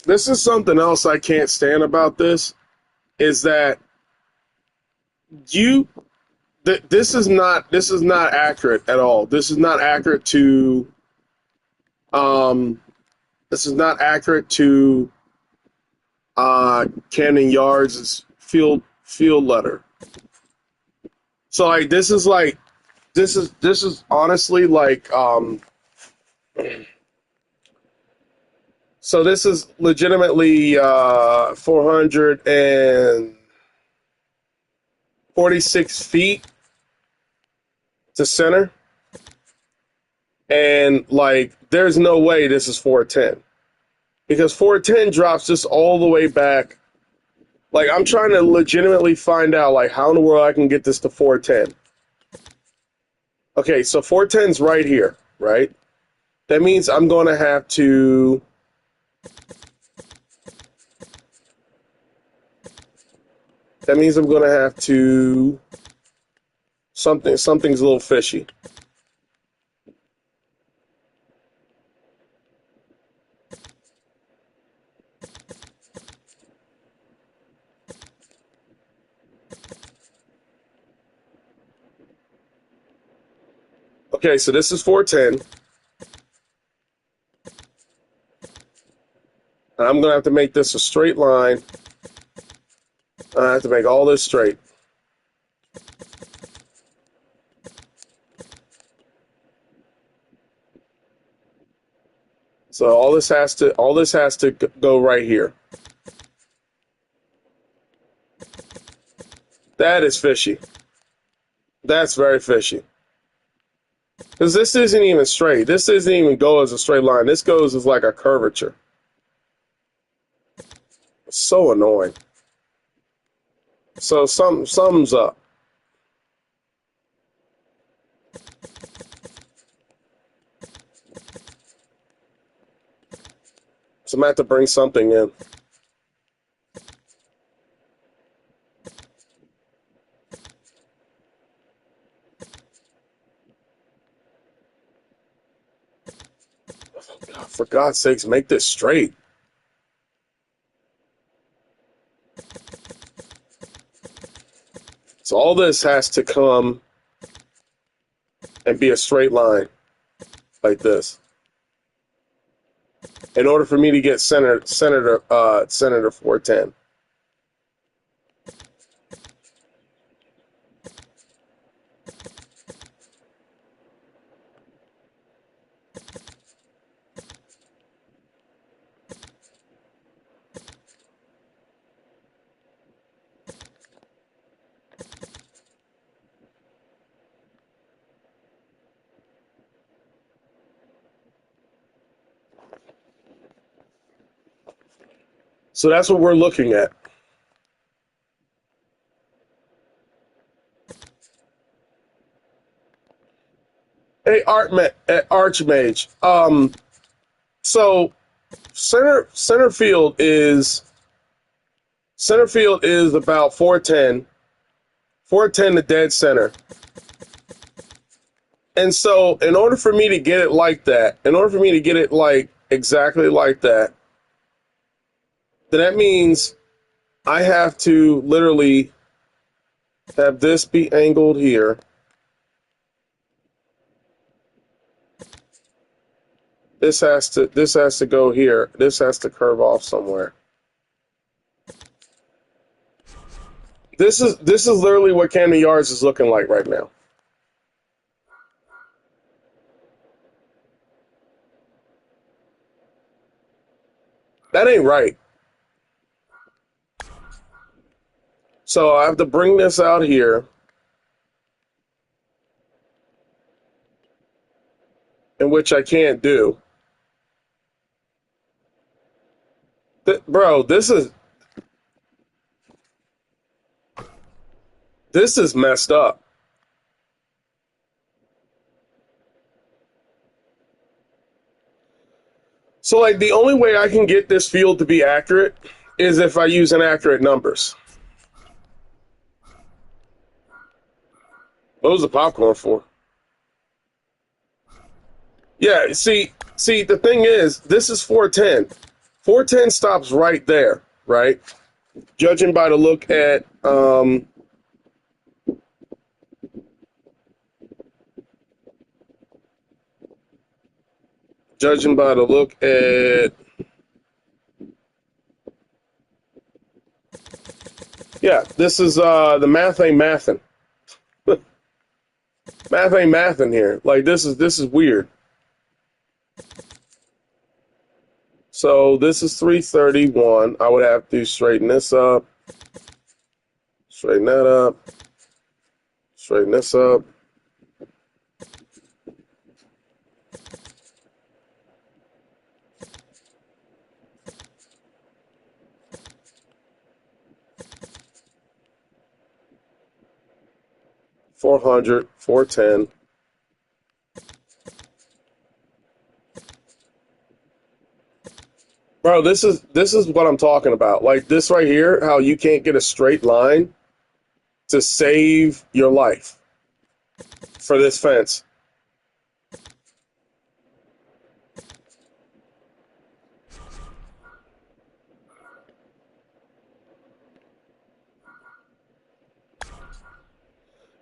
This is something else I can't stand about this is that you this is not accurate at all. This is not accurate to um this is not accurate to Camden Yards' field letter. So this is honestly like so this is legitimately 446 feet to center, and like there's no way this is 410 because 410 drops this all the way back. Like I'm trying to legitimately find out like how in the world I can get this to 410. Okay, so 410's right here, right? That means I'm going to have to something's a little fishy. Okay, so this is 410. And I'm going to have to make this a straight line I have to make all this straight. So all this has to go right here. That is fishy. That's very fishy. Because this isn't even straight. This doesn't even go as a straight line. This goes as like a curvature. It's so annoying. So something's up. So I'm gonna have to bring something in. For God's sakes, make this straight. So all this has to come and be a straight line like this. In order for me to get Senator 410. So that's what we're looking at. Hey, Archmage. So center field is about 410. 410 to dead center. And so in order for me to get it like that, in order for me to get it like exactly like that, then that means I have to literally have this be angled here. This has to go here. This has to curve off somewhere. This is literally what Camden Yards is looking like right now. That ain't right. So I have to bring this out here. In which I can't do. Bro, this is messed up. So, like, the only way I can get this field to be accurate is if I use inaccurate numbers. What was the popcorn for? Yeah, see, the thing is, this is 410. 410 stops right there, right? Judging by the look at, yeah, this is, the math ain't mathin'. Math ain't mathin' here. Like, this is weird. So this is 331. I would have to straighten this up. Straighten that up. Straighten this up. $400, $410. Bro, this is what I'm talking about. Like this right here, how you can't get a straight line to save your life for this fence.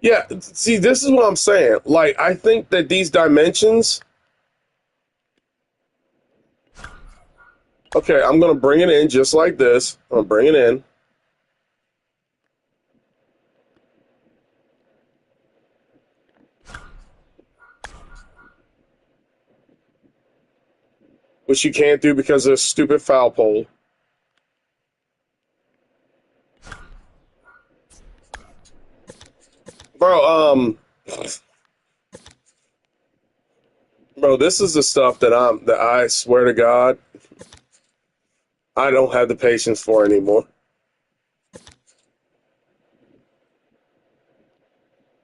Yeah, see, this is what I'm saying. Like, I think that these dimensions. Okay, I'm going to bring it in just like this. I'm going to bring it in. which you can't do because of a stupid foul pole. Bro, bro, this is the stuff that I swear to God, I don't have the patience for anymore.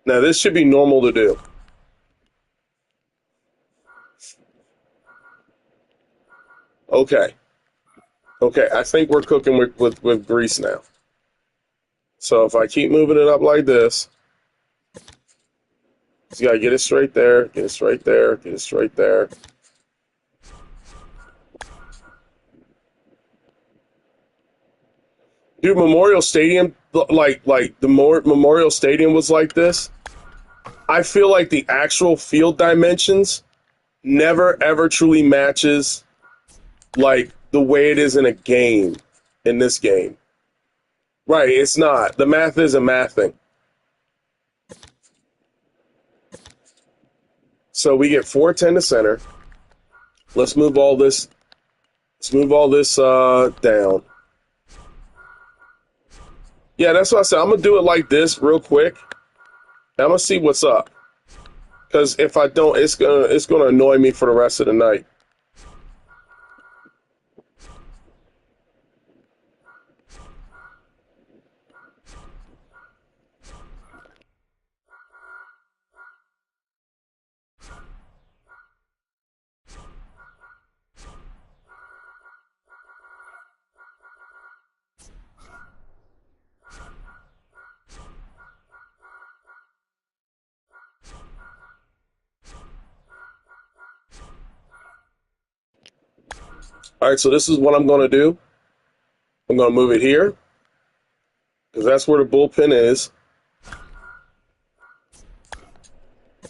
Now, this should be normal to do. Okay. Okay, I think we're cooking with grease now. So if I keep moving it up like this, you gotta get it straight there, get it straight there, get it straight there. Dude, Memorial Stadium, like the Memorial Stadium was like this. I feel like the actual field dimensions never ever truly matches like the way it is in a game, in this game. Right, it's not. The math isn't mathing. So we get 410 to center. Let's move all this. Let's move all this down. Yeah, that's what I said. I'm gonna do it like this real quick. I'm gonna see what's up. Because if I don't, it's gonna annoy me for the rest of the night. All right, so this is what I'm gonna do. I'm gonna move it here because that's where the bullpen is.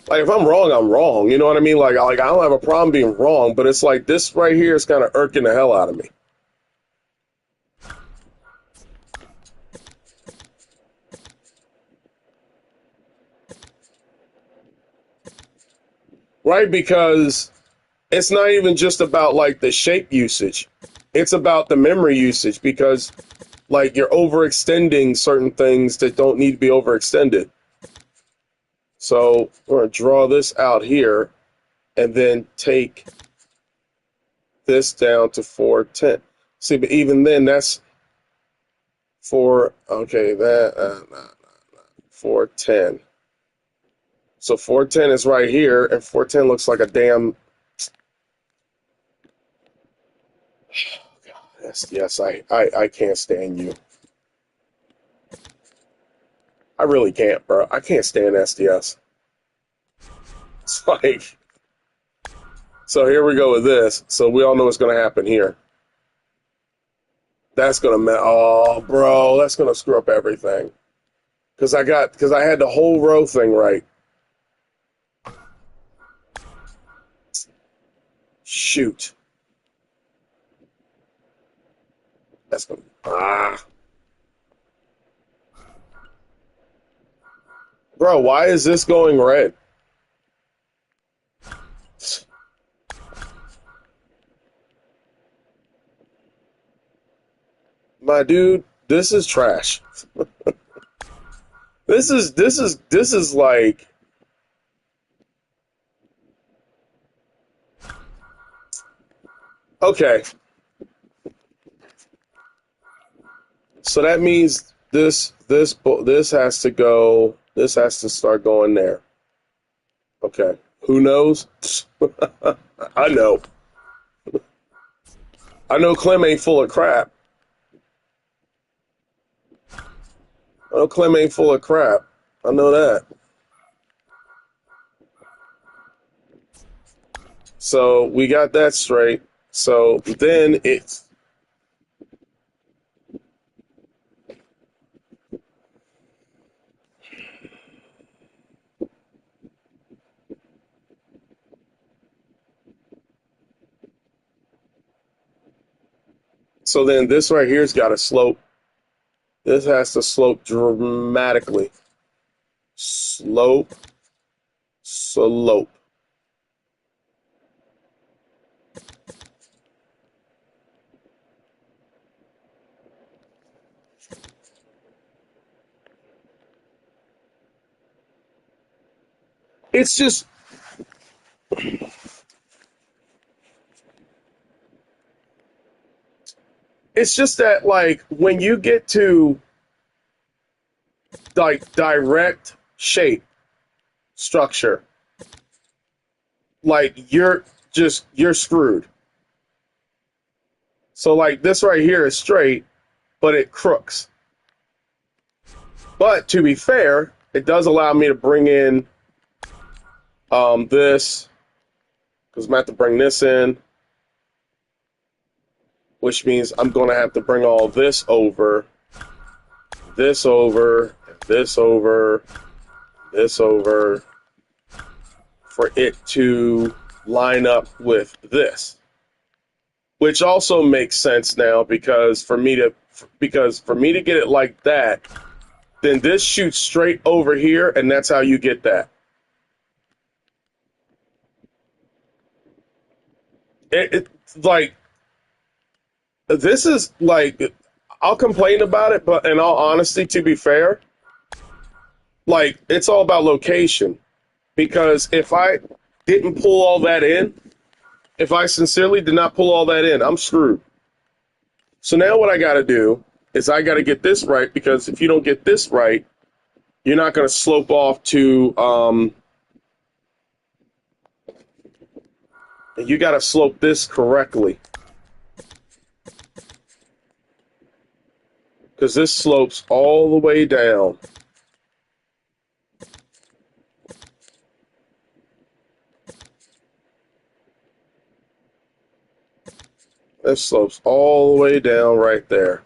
Like if I'm wrong, I'm wrong. You know what I mean? Like I don't have a problem being wrong, but it's like this right here is kind of irking the hell out of me. Right? Because it's not even just about like the shape usage. It's about the memory usage because like you're overextending certain things that don't need to be overextended. So we're going to draw this out here and then take this down to 410. See, but even then that's okay, that 410. So 410 is right here, and 410 looks like a damn. Yes, I can't stand you. I really can't, bro. I can't stand SDS. It's like, so here we go with this. So we all know what's going to happen here. That's going to, oh, bro, that's going to screw up everything. Because I had the whole row thing right. Shoot. That's going to, Bro, why is this going red? My dude, this is trash. This is like, okay. So that means this has to go. This has to start going there. Okay. Who knows? I know. I know Clem ain't full of crap. I know Clem ain't full of crap. I know that. So we got that straight. So then it's. So then this right here's got to slope. This has to slope dramatically. Slope. Slope. It's just that like when you get to like direct shape structure, like you're screwed. So like this right here is straight, but it crooks. But to be fair, it does allow me to bring in this, because I'm going to have to bring this in, which means I'm going to have to bring all this over, this over, this over, this over, for it to line up with this. Which also makes sense now because for me to get it like that, then this shoots straight over here, and that's how you get that. It's like, this is like, I'll complain about it, but in all honesty, to be fair, like, it's all about location. Because if I didn't pull all that in, if I sincerely did not pull all that in, I'm screwed. So now what I got to do is I got to get this right, because if you don't get this right, you're not going to slope off to, you got to slope this correctly. Because this slopes all the way down. This slopes all the way down right there.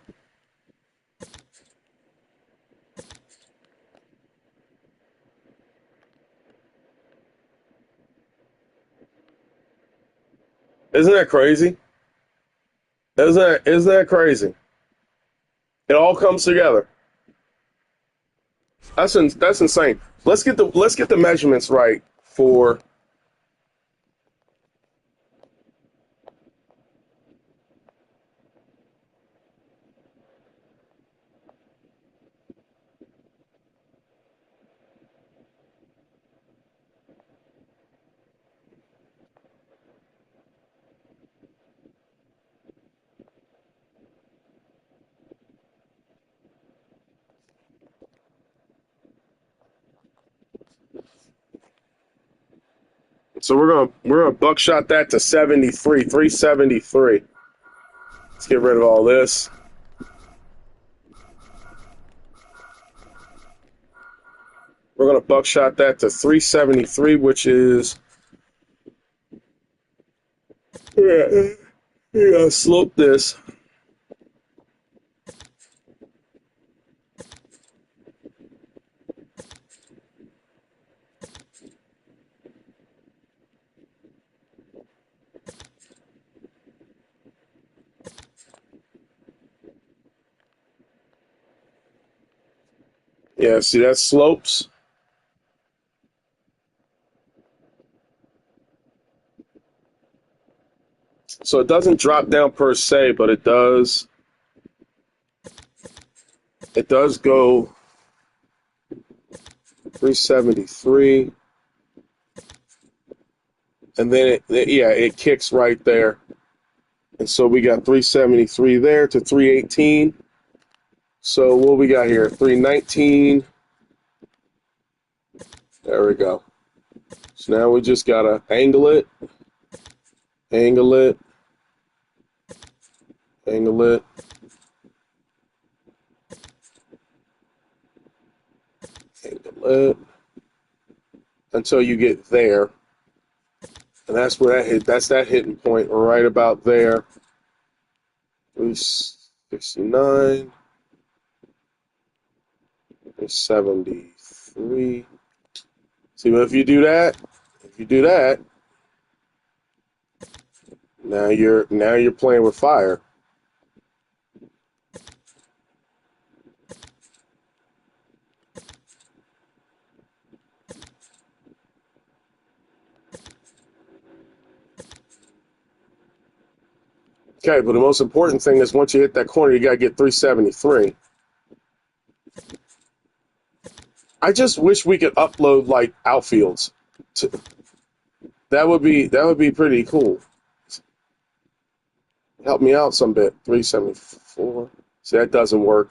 Isn't that crazy? Isn't that crazy? It all comes together. That's insane. Let's get the measurements right for. So we're gonna buckshot that to 73, 373. Let's get rid of all this. We're gonna buckshot that to 373, which is slope this. Yeah, see that slopes. So it doesn't drop down per se, but it does. It does go 373, and then it kicks right there. And so we got 373 there to 318. So what we got here? 319. There we go. So now we just gotta angle it, angle it, angle it, angle it, until you get there. And that's where that's that hitting point right about there. 369, 373. See, but if you do that, now you're playing with fire. Okay, but the most important thing is once you hit that corner, you got to get 373. I just wish we could upload like outfields. To, that would be pretty cool. Help me out some bit. 374. See, that doesn't work.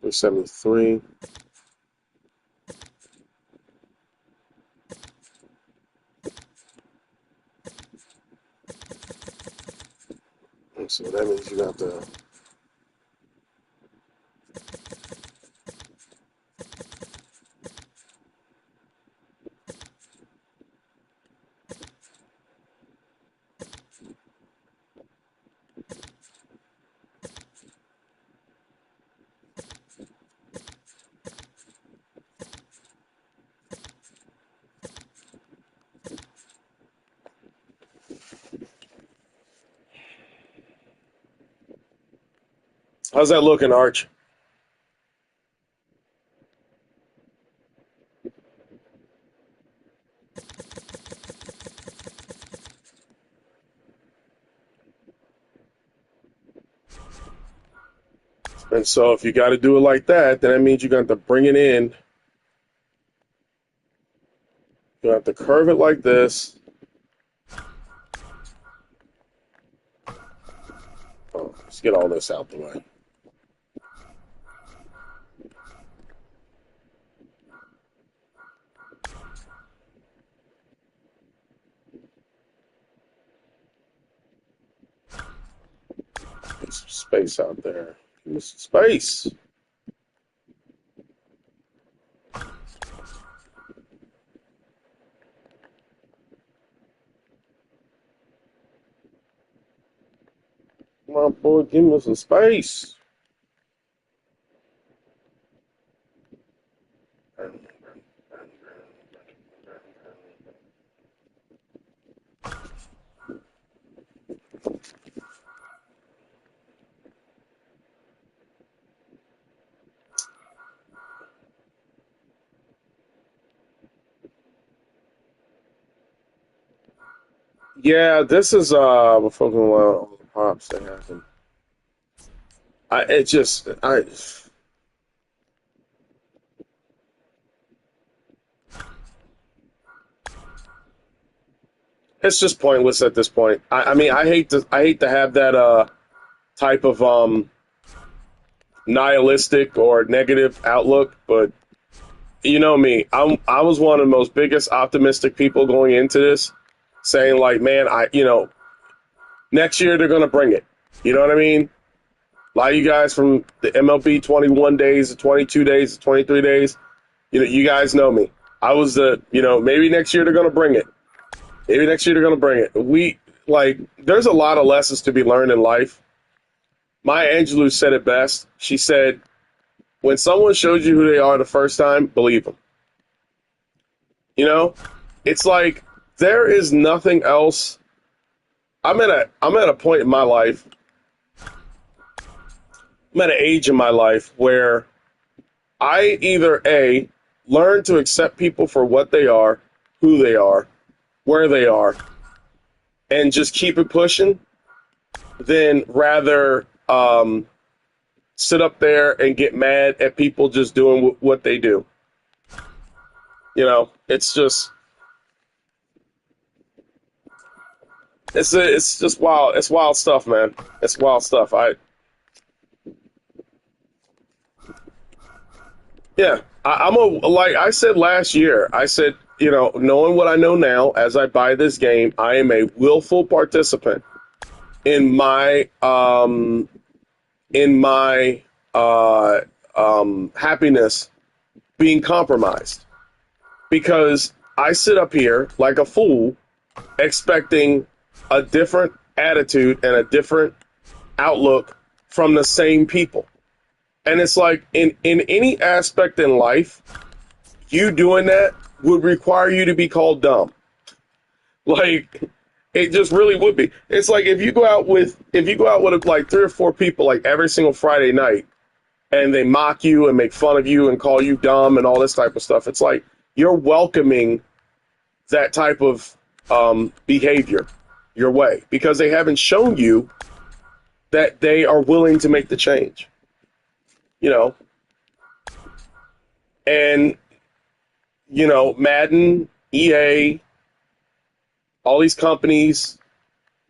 373. So that means you have to. How's that looking, Arch? And so if you got to do it like that, then that means you're going to have to bring it in. You have to curve it like this. Oh, let's get all this out the way. Get some space out there. Give me some space. Come on, boy, give me some space. Yeah, this is we're focusing on all the pops that happen. It's just pointless at this point. I mean, I hate to have that type of nihilistic or negative outlook, but you know me, I was one of the most biggest optimistic people going into this, saying like, man, next year they're gonna bring it. You know what I mean? A lot of you guys from the MLB 21 days, the 22 days, the 23 days, you guys know me. I was maybe next year they're gonna bring it. Maybe next year they're gonna bring it. There's a lot of lessons to be learned in life. Maya Angelou said it best. She said, when someone shows you who they are the first time, believe them. You know, it's like there is nothing else. I'm at a point in my life. I'm at an age in my life where I either A, learn to accept people for what they are, who they are, where they are, and just keep it pushing, then rather sit up there and get mad at people just doing what they do. It's just it's just wild. It's wild stuff, man. It's wild stuff. Like I said last year, I said, knowing what I know now, as I buy this game, I am a willful participant in my happiness being compromised, because I sit up here like a fool expecting a different attitude and a different outlook from the same people. And it's like in any aspect in life, you doing that would require you to be called dumb. Like, it just really would be. It's like if you go out with like 3 or 4 people like every single Friday night, and they mock you and make fun of you and call you dumb and all this type of stuff. It's like you're welcoming that type of behavior your way, because they haven't shown you that they are willing to make the change. And, Madden, EA, all these companies,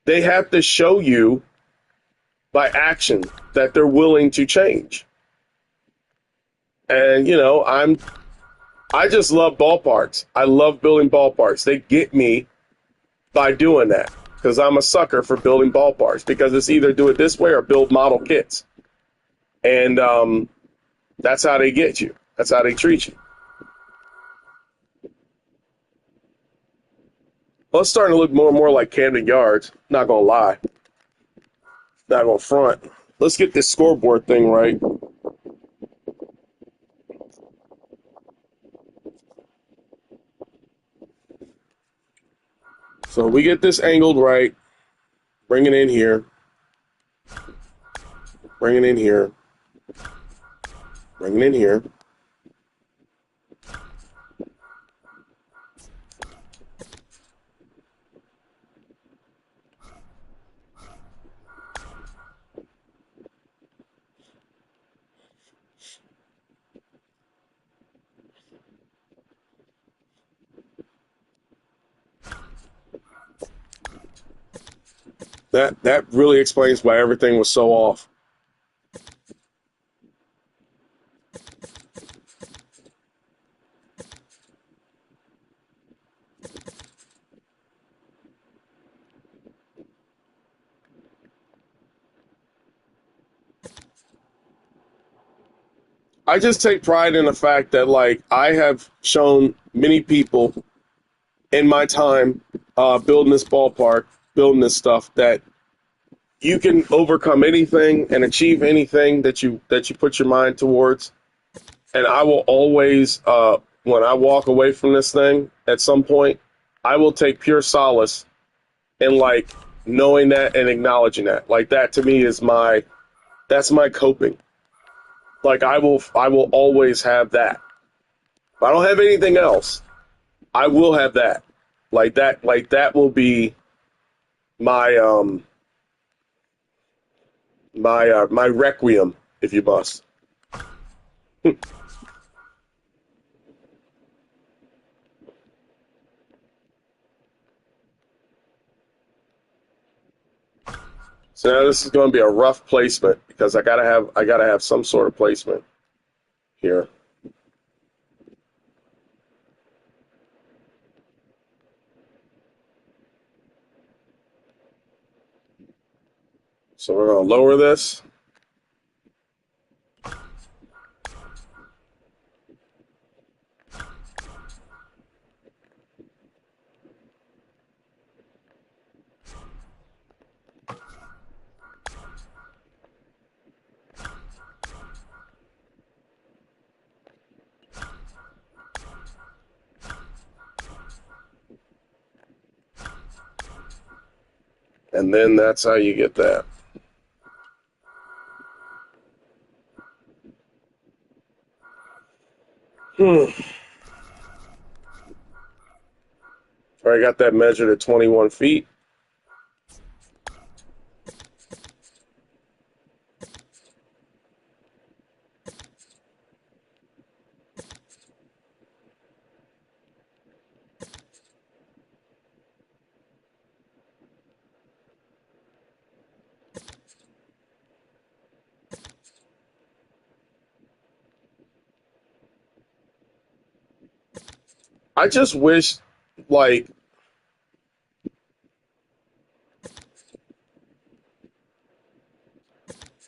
they have to show you by action that they're willing to change. And, I just love ballparks. I love building ballparks. They get me by doing that because I'm a sucker for building ballparks because it's either do it this way or build model kits. And that's how they get you. That's how they treat you. Well, it's starting to look more and more like Camden Yards. Not going to lie. Not going to front. Let's get this scoreboard thing right. So we get this angled right. Bring it in here. Bring it in here. Bring it in here. That really explains why everything was so off. I just take pride in the fact that, like, I have shown many people in my time building this ballpark, building this stuff, that you can overcome anything and achieve anything that you put your mind towards. And I will always, when I walk away from this thing at some point, I will take pure solace in, like, knowing that and acknowledging that. Like, that to me is that's my coping. Like, I will always have that. If I don't have anything else, I will have that. Like that will be my my requiem, if you must. So now this is going to be a rough placement because I gotta have some sort of placement here. So we're going to lower this. And then that's how you get that. I got that measured at 21 feet. I just wish, like,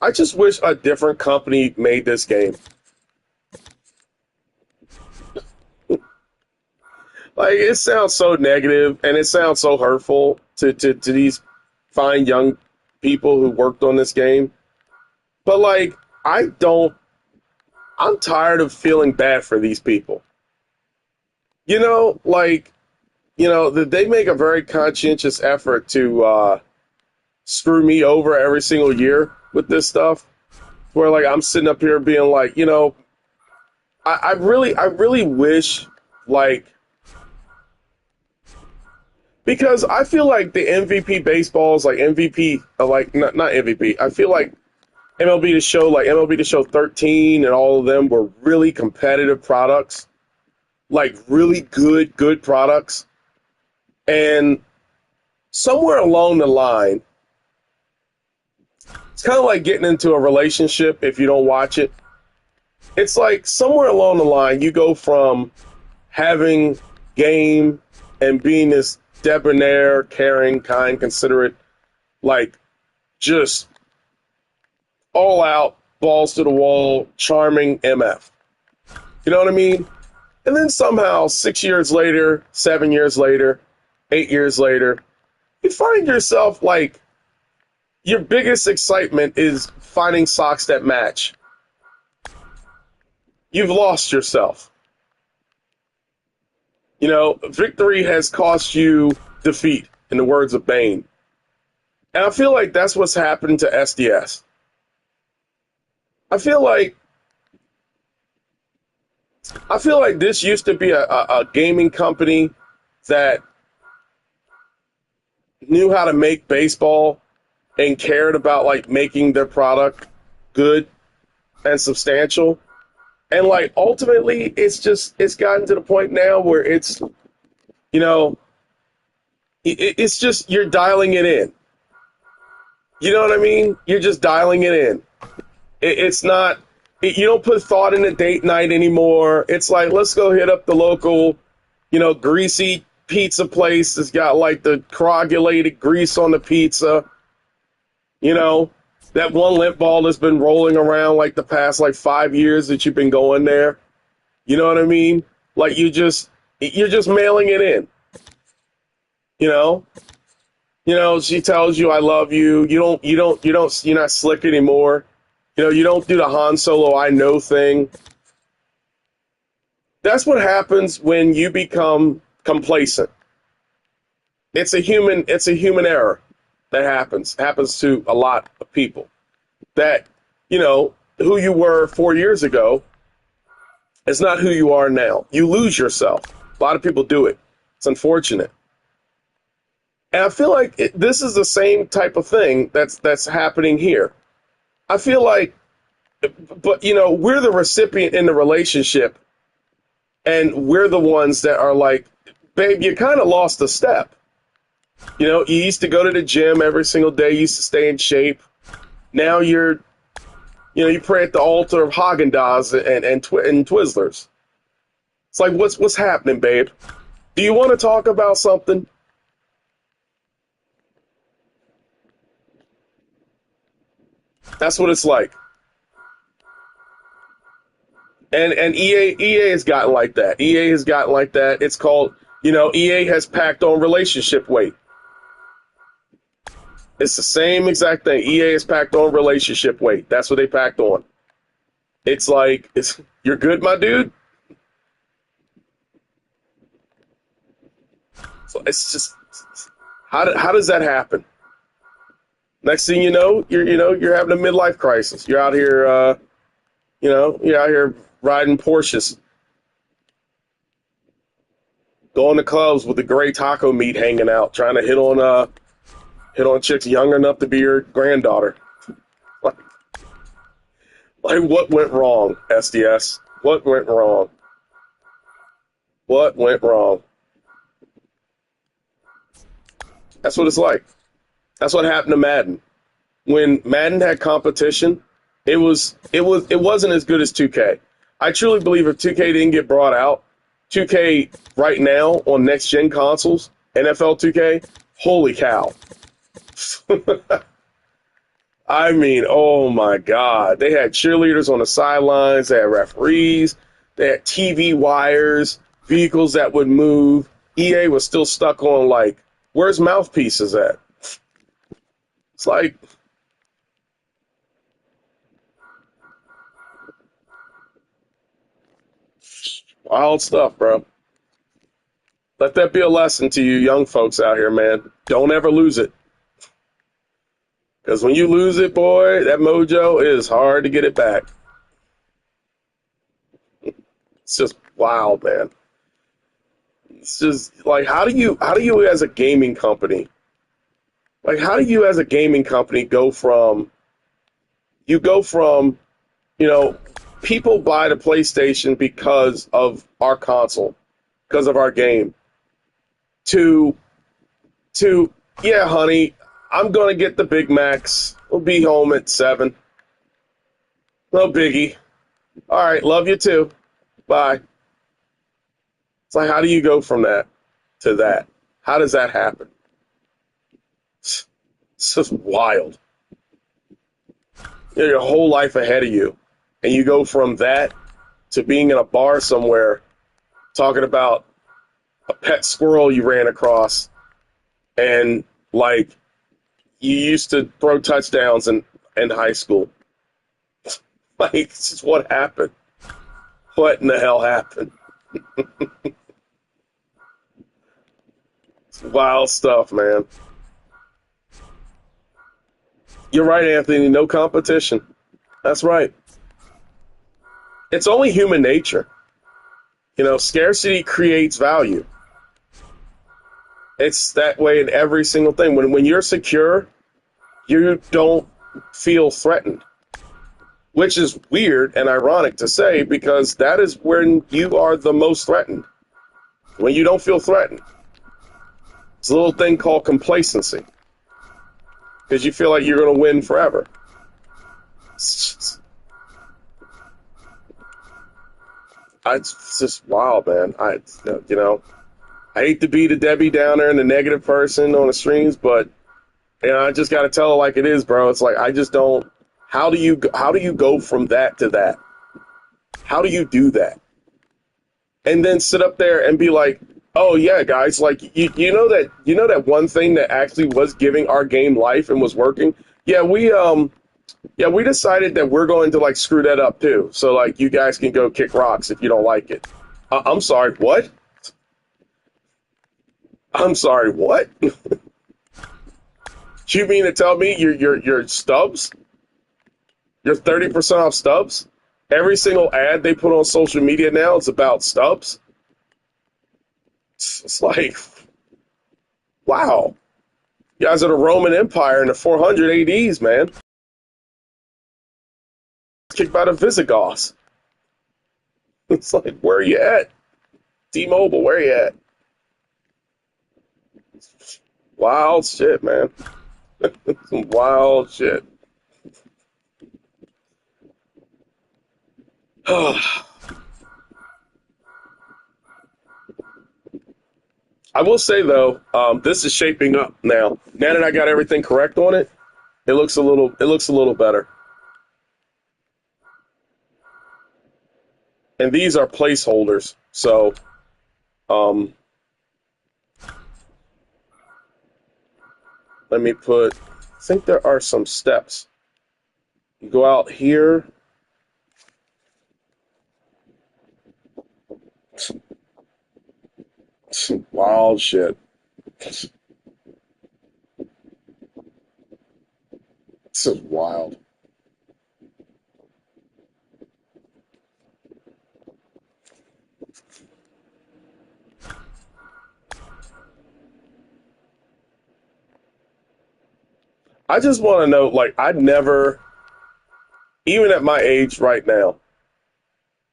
I just wish a different company made this game. Like, it sounds so negative and it sounds so hurtful to these fine young people who worked on this game. But, like, I'm tired of feeling bad for these people. They make a very conscientious effort to screw me over every single year with this stuff. Where, like, I'm sitting up here being like, I really wish, like, because I feel like the MVP baseballs, like MVP, like not MVP. I feel like MLB The Show, like MLB The Show 13 and all of them were really competitive products, like really good products. And somewhere along the line, it's kind of like getting into a relationship if you don't watch it. It's like somewhere along the line, you go from having game and being this debonair, caring, kind, considerate, like just all out, balls to the wall, charming MF. You know what I mean? And then somehow 6 years later, 7 years later, 8 years later, you find yourself like your biggest excitement is finding socks that match. You've lost yourself. You know, victory has cost you defeat, in the words of Bane. And I feel like that's what's happened to SDS. I feel like this used to be a gaming company that knew how to make baseball and cared about like making their product good and substantial. And like ultimately it's gotten to the point now where it's, you know, it's just you're dialing it in. You know what I mean? You're just dialing it in. It's not, you don't put thought in a date night anymore. It's like, let's go hit up the local, you know, greasy pizza place that's got like the coagulated grease on the pizza. You know, that one lint ball that's been rolling around like the past like 5 years that you've been going there. You know what I mean? Like you're just mailing it in. You know, she tells you I love you. You're not slick anymore. You know, you don't do the Han Solo I know thing. That's what happens when you become complacent. It's a human error that happens. It happens to a lot of people. That, you know, who you were 4 years ago is not who you are now. You lose yourself. A lot of people do it. It's unfortunate. And I feel like this is the same type of thing that's happening here. I feel like, but, you know, we're the recipient in the relationship, and we're the ones that are like, babe, you kind of lost a step. You know, you used to go to the gym every single day, you used to stay in shape. Now you pray at the altar of Haagen-Dazs and Twizzlers. It's like, what's happening, babe? Do you want to talk about something? That's what it's like. And EA has gotten like that. EA has gotten like that. It's called, you know, EA has packed on relationship weight. It's the same exact thing. EA has packed on relationship weight. That's what they packed on. It's like, you're good, my dude? So it's just, how does that happen? Next thing you know, you're having a midlife crisis. You're out here, you're out here riding Porsches, going to clubs with the gray taco meat hanging out, trying to hit on chicks young enough to be your granddaughter. Like what went wrong, SDS? What went wrong? What went wrong? That's what it's like. That's what happened to Madden. When Madden had competition, it wasn't as good as 2K. I truly believe if 2K didn't get brought out, 2K right now on next gen consoles, NFL 2K, holy cow. I mean, oh my God. They had cheerleaders on the sidelines, they had referees, they had TV wires, vehicles that would move. EA was still stuck on like, where's mouthpieces at? It's like, wild stuff, bro. Let that be a lesson to you young folks out here, man. Don't ever lose it. Because when you lose it, boy, that mojo is hard to get it back. It's just wild, man. It's just like, how do you as a gaming company, go from, You go from, you know, people buy the PlayStation because of our console, because of our game, to yeah, honey, I'm gonna get the Big Macs. We'll be home at 7. No biggie. All right, love you too. Bye. It's like, how do you go from that to that? How does that happen? It's just wild. You know, your whole life ahead of you, and you go from that to being in a bar somewhere talking about a pet squirrel you ran across, and like you used to throw touchdowns in high school. Like, this is what happened. What in the hell happened? It's wild stuff, man. You're right, Anthony. No competition. That's right. It's only human nature. You know, scarcity creates value. It's that way in every single thing. When you're secure, you don't feel threatened, which is weird and ironic to say, because that is when you are the most threatened, when you don't feel threatened. It's a little thing called complacency, because you feel like you're going to win forever. It's just wild, man. I hate to be the Debbie Downer and the negative person on the streams, but I just got to tell it like it is, bro. It's like, I just don't. How do you go from that to that? How do you do that? And then sit up there and be like, oh yeah, guys, like you know that one thing that actually was giving our game life and was working. Yeah, we decided that we're going to like screw that up too. So like, you guys can go kick rocks if you don't like it. I'm sorry, what? I'm sorry, what? You mean to tell me your Stubs? You're 30% off Stubs? Every single ad they put on social media now is about Stubs? It's like, wow. You guys are the Roman Empire in the 400 ADs, man. Kicked by the Visigoths. It's like, where are you at? T-Mobile, where are you at? Wild shit, man. Some wild shit. I will say though, this is shaping up now. Now that I got everything correct on it, it looks a little better. And these are placeholders, so let me put. I think there are some steps. You go out here. Some wild shit. This is wild. I just want to know, like, I'd never, even at my age right now,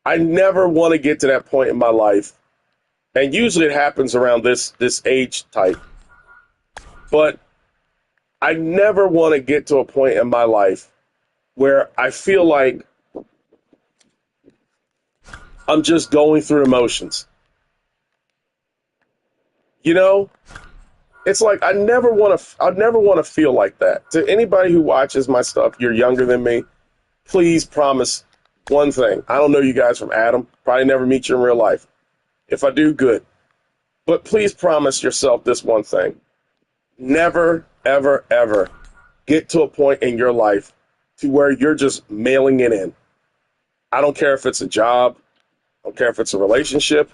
I never want to get to that point in my life. And usually it happens around this age type. But I never want to get to a point in my life where I feel like I'm just going through the motions. You know? It's like I never want to feel like that. To anybody who watches my stuff, you're younger than me, please promise one thing. I don't know you guys from Adam. Probably never meet you in real life. If I do, good. But please promise yourself this one thing. Never, ever, ever get to a point in your life to where you're just mailing it in. I don't care if it's a job. I don't care if it's a relationship.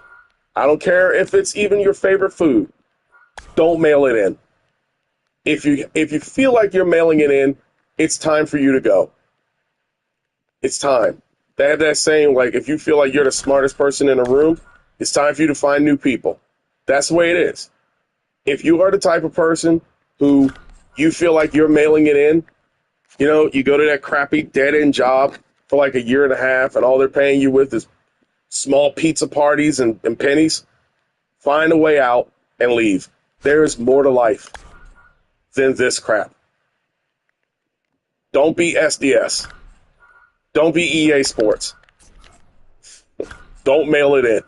I don't care if it's even your favorite food. Don't mail it in. If you feel like you're mailing it in, it's time for you to go. It's time. They have that saying, like, if you feel like you're the smartest person in the room, it's time for you to find new people. That's the way it is. If you are the type of person who you feel like you're mailing it in, You know, you go to that crappy dead-end job for like a year and a half, and all they're paying you with is small pizza parties and pennies. Find a way out and leave. There is more to life than this crap. Don't be SDS. Don't be EA Sports. Don't mail it in.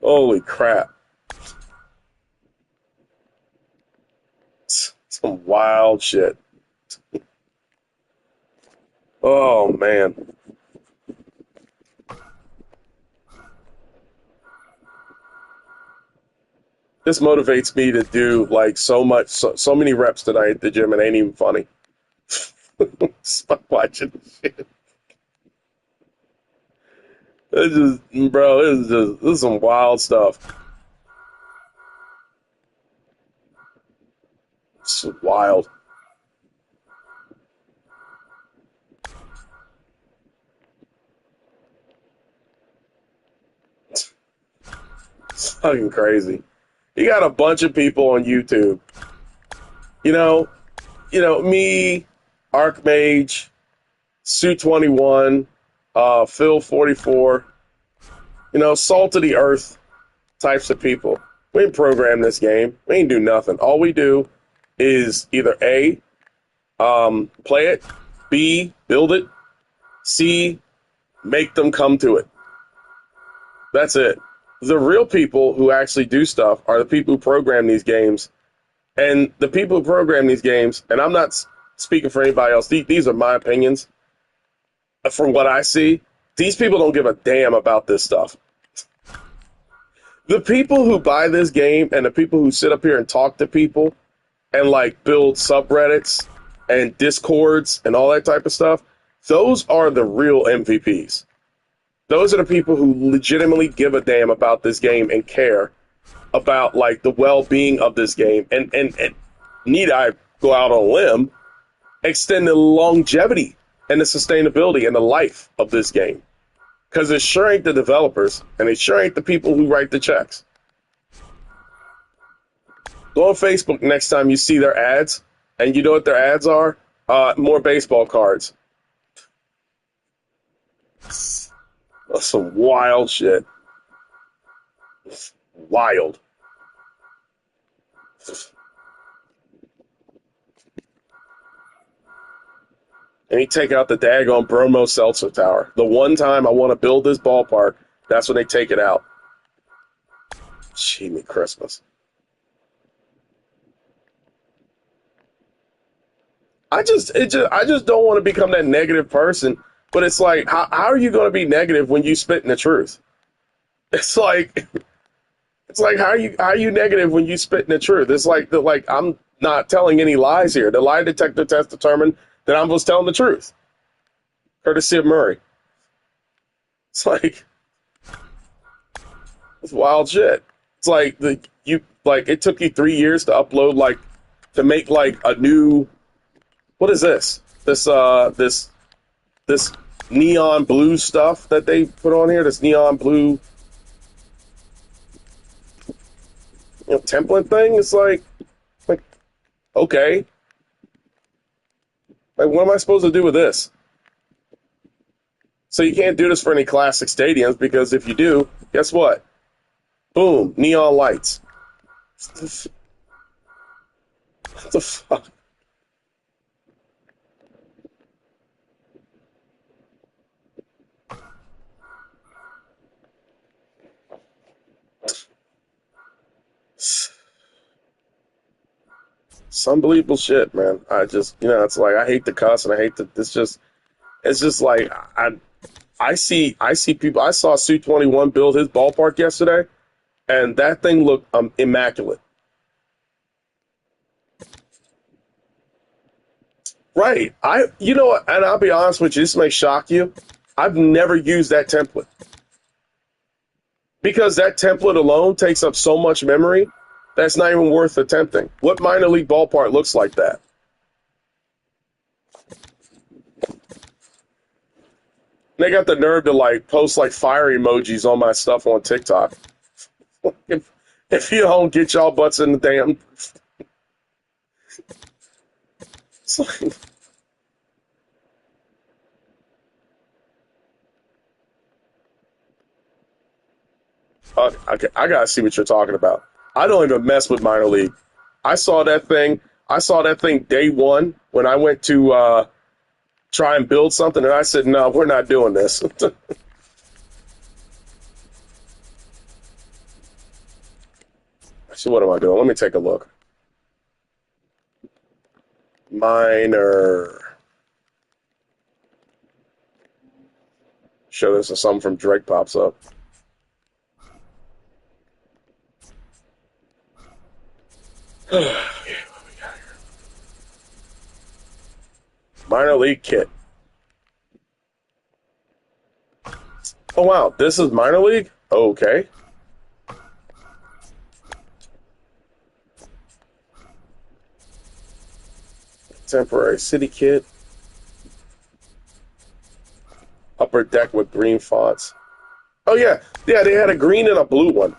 Holy crap. Some wild shit. Oh, man. This motivates me to do like so many reps tonight at the gym. It ain't even funny. Stop watching shit. This is some wild stuff. It's wild. It's fucking crazy. You got a bunch of people on YouTube. You know, me, Archmage, Sue21, Phil44, salt of the earth types of people. We didn't program this game. We ain't do nothing. All we do is either A, play it, B, build it, C, make them come to it. That's it. The real people who actually do stuff are the people who program these games. And the people who program these games, and I'm not speaking for anybody else, these are my opinions. From what I see, these people don't give a damn about this stuff. The people who buy this game and the people who sit up here and talk to people and like build subreddits and discords and all that type of stuff, those are the real MVPs. Those are the people who legitimately give a damn about this game and care about like the well-being of this game. And need I go out on a limb, extend the longevity and the sustainability and the life of this game. Because it sure ain't the developers, and it sure ain't the people who write the checks. Go on Facebook next time you see their ads, and you know what their ads are? More baseball cards. That's some wild shit. Wild. And you take out the daggone Bromo Seltzer Tower. The one time I want to build this ballpark, that's when they take it out. Gee, me Christmas. I just don't want to become that negative person. But it's like, how are you going to be negative when you spit in the truth? It's like how are you negative when you spit in the truth? It's like I'm not telling any lies here. The lie detector test determined that I was telling the truth, courtesy of Murray. It's like it's wild shit. It's like it took you 3 years to upload to make a new, what is this? This neon blue stuff that they put on here, this neon blue template thing. It's like okay, what am I supposed to do with this? So you can't do this for any classic stadiums, because if you do, guess what? Boom, neon lights. What the fuck? It's unbelievable shit, man. I just, it's like, I hate to cuss and I hate to, it's just like, I see people. I saw Sue21 build his ballpark yesterday, and that thing looked immaculate. Right. And I'll be honest with you, this may shock you. I've never used that template, because that template alone takes up so much memory that's not even worth attempting. What minor league ballpark looks like that? They got the nerve to post fire emojis on my stuff on TikTok. If you don't get y'all butts in the damn, It's like, okay, I gotta see what you're talking about. I don't even mess with minor league. I saw that thing. I saw that thing day one when I went to try and build something, and I said, "No, we're not doing this." So what am I doing? Let me take a look. Minor. Show this or something from Drake pops up. Minor league kit. Oh wow, this is minor league? Okay. Temporary city kit. Upper deck with green fonts. Oh yeah. Yeah, they had a green and a blue one.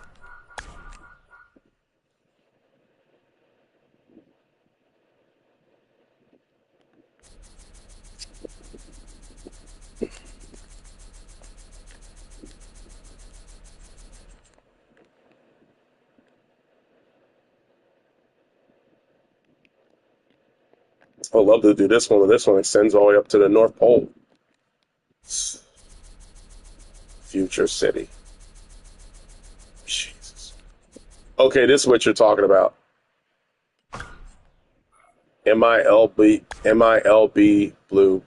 I'd love to do this one, but this one extends all the way up to the North Pole. Future City. Jesus. Okay, this is what you're talking about. MILB blue.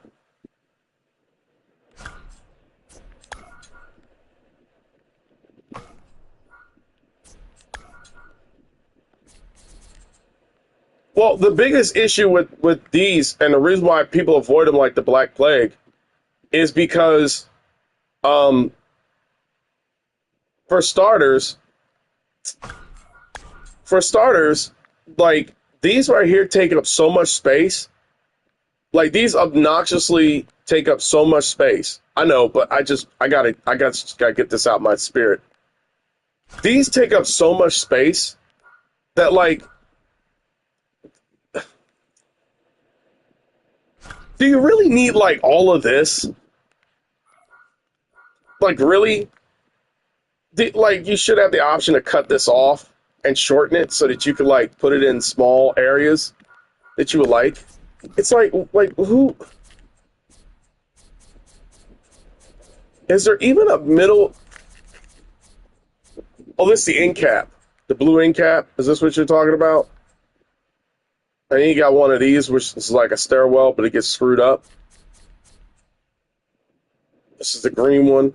Well, the biggest issue with these, and the reason why people avoid them like the Black Plague, is because, um, for starters, like these right here taking up so much space. Like these obnoxiously take up so much space. I know, but I gotta get this out my spirit. These take up so much space that like, do you really need like all of this? Like really? Like you should have the option to cut this off and shorten it so that you could like put it in small areas that you would like. It's like who is there even a middle? Oh, this is the end cap, the blue end cap. Is this what you're talking about? And you got one of these, which is like a stairwell, but it gets screwed up. This is the green one.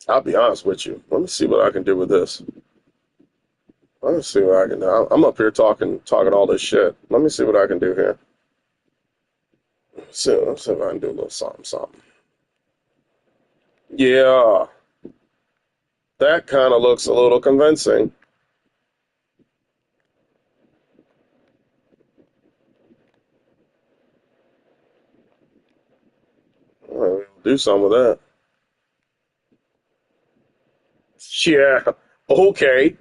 I'll be honest with you. Let me see what I can do with this. Let me see what I can do. I'm up here talking all this shit. Let me see what I can do here. Let's see if I can do a little something, something. Yeah, that kind of looks a little convincing. All right, we'll do some of that. Yeah, okay.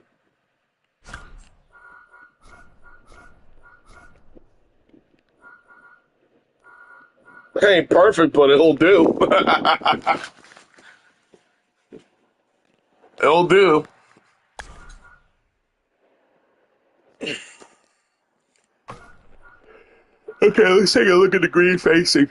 Ain't perfect, but it'll do. It'll do. Okay, let's take a look at the green facing.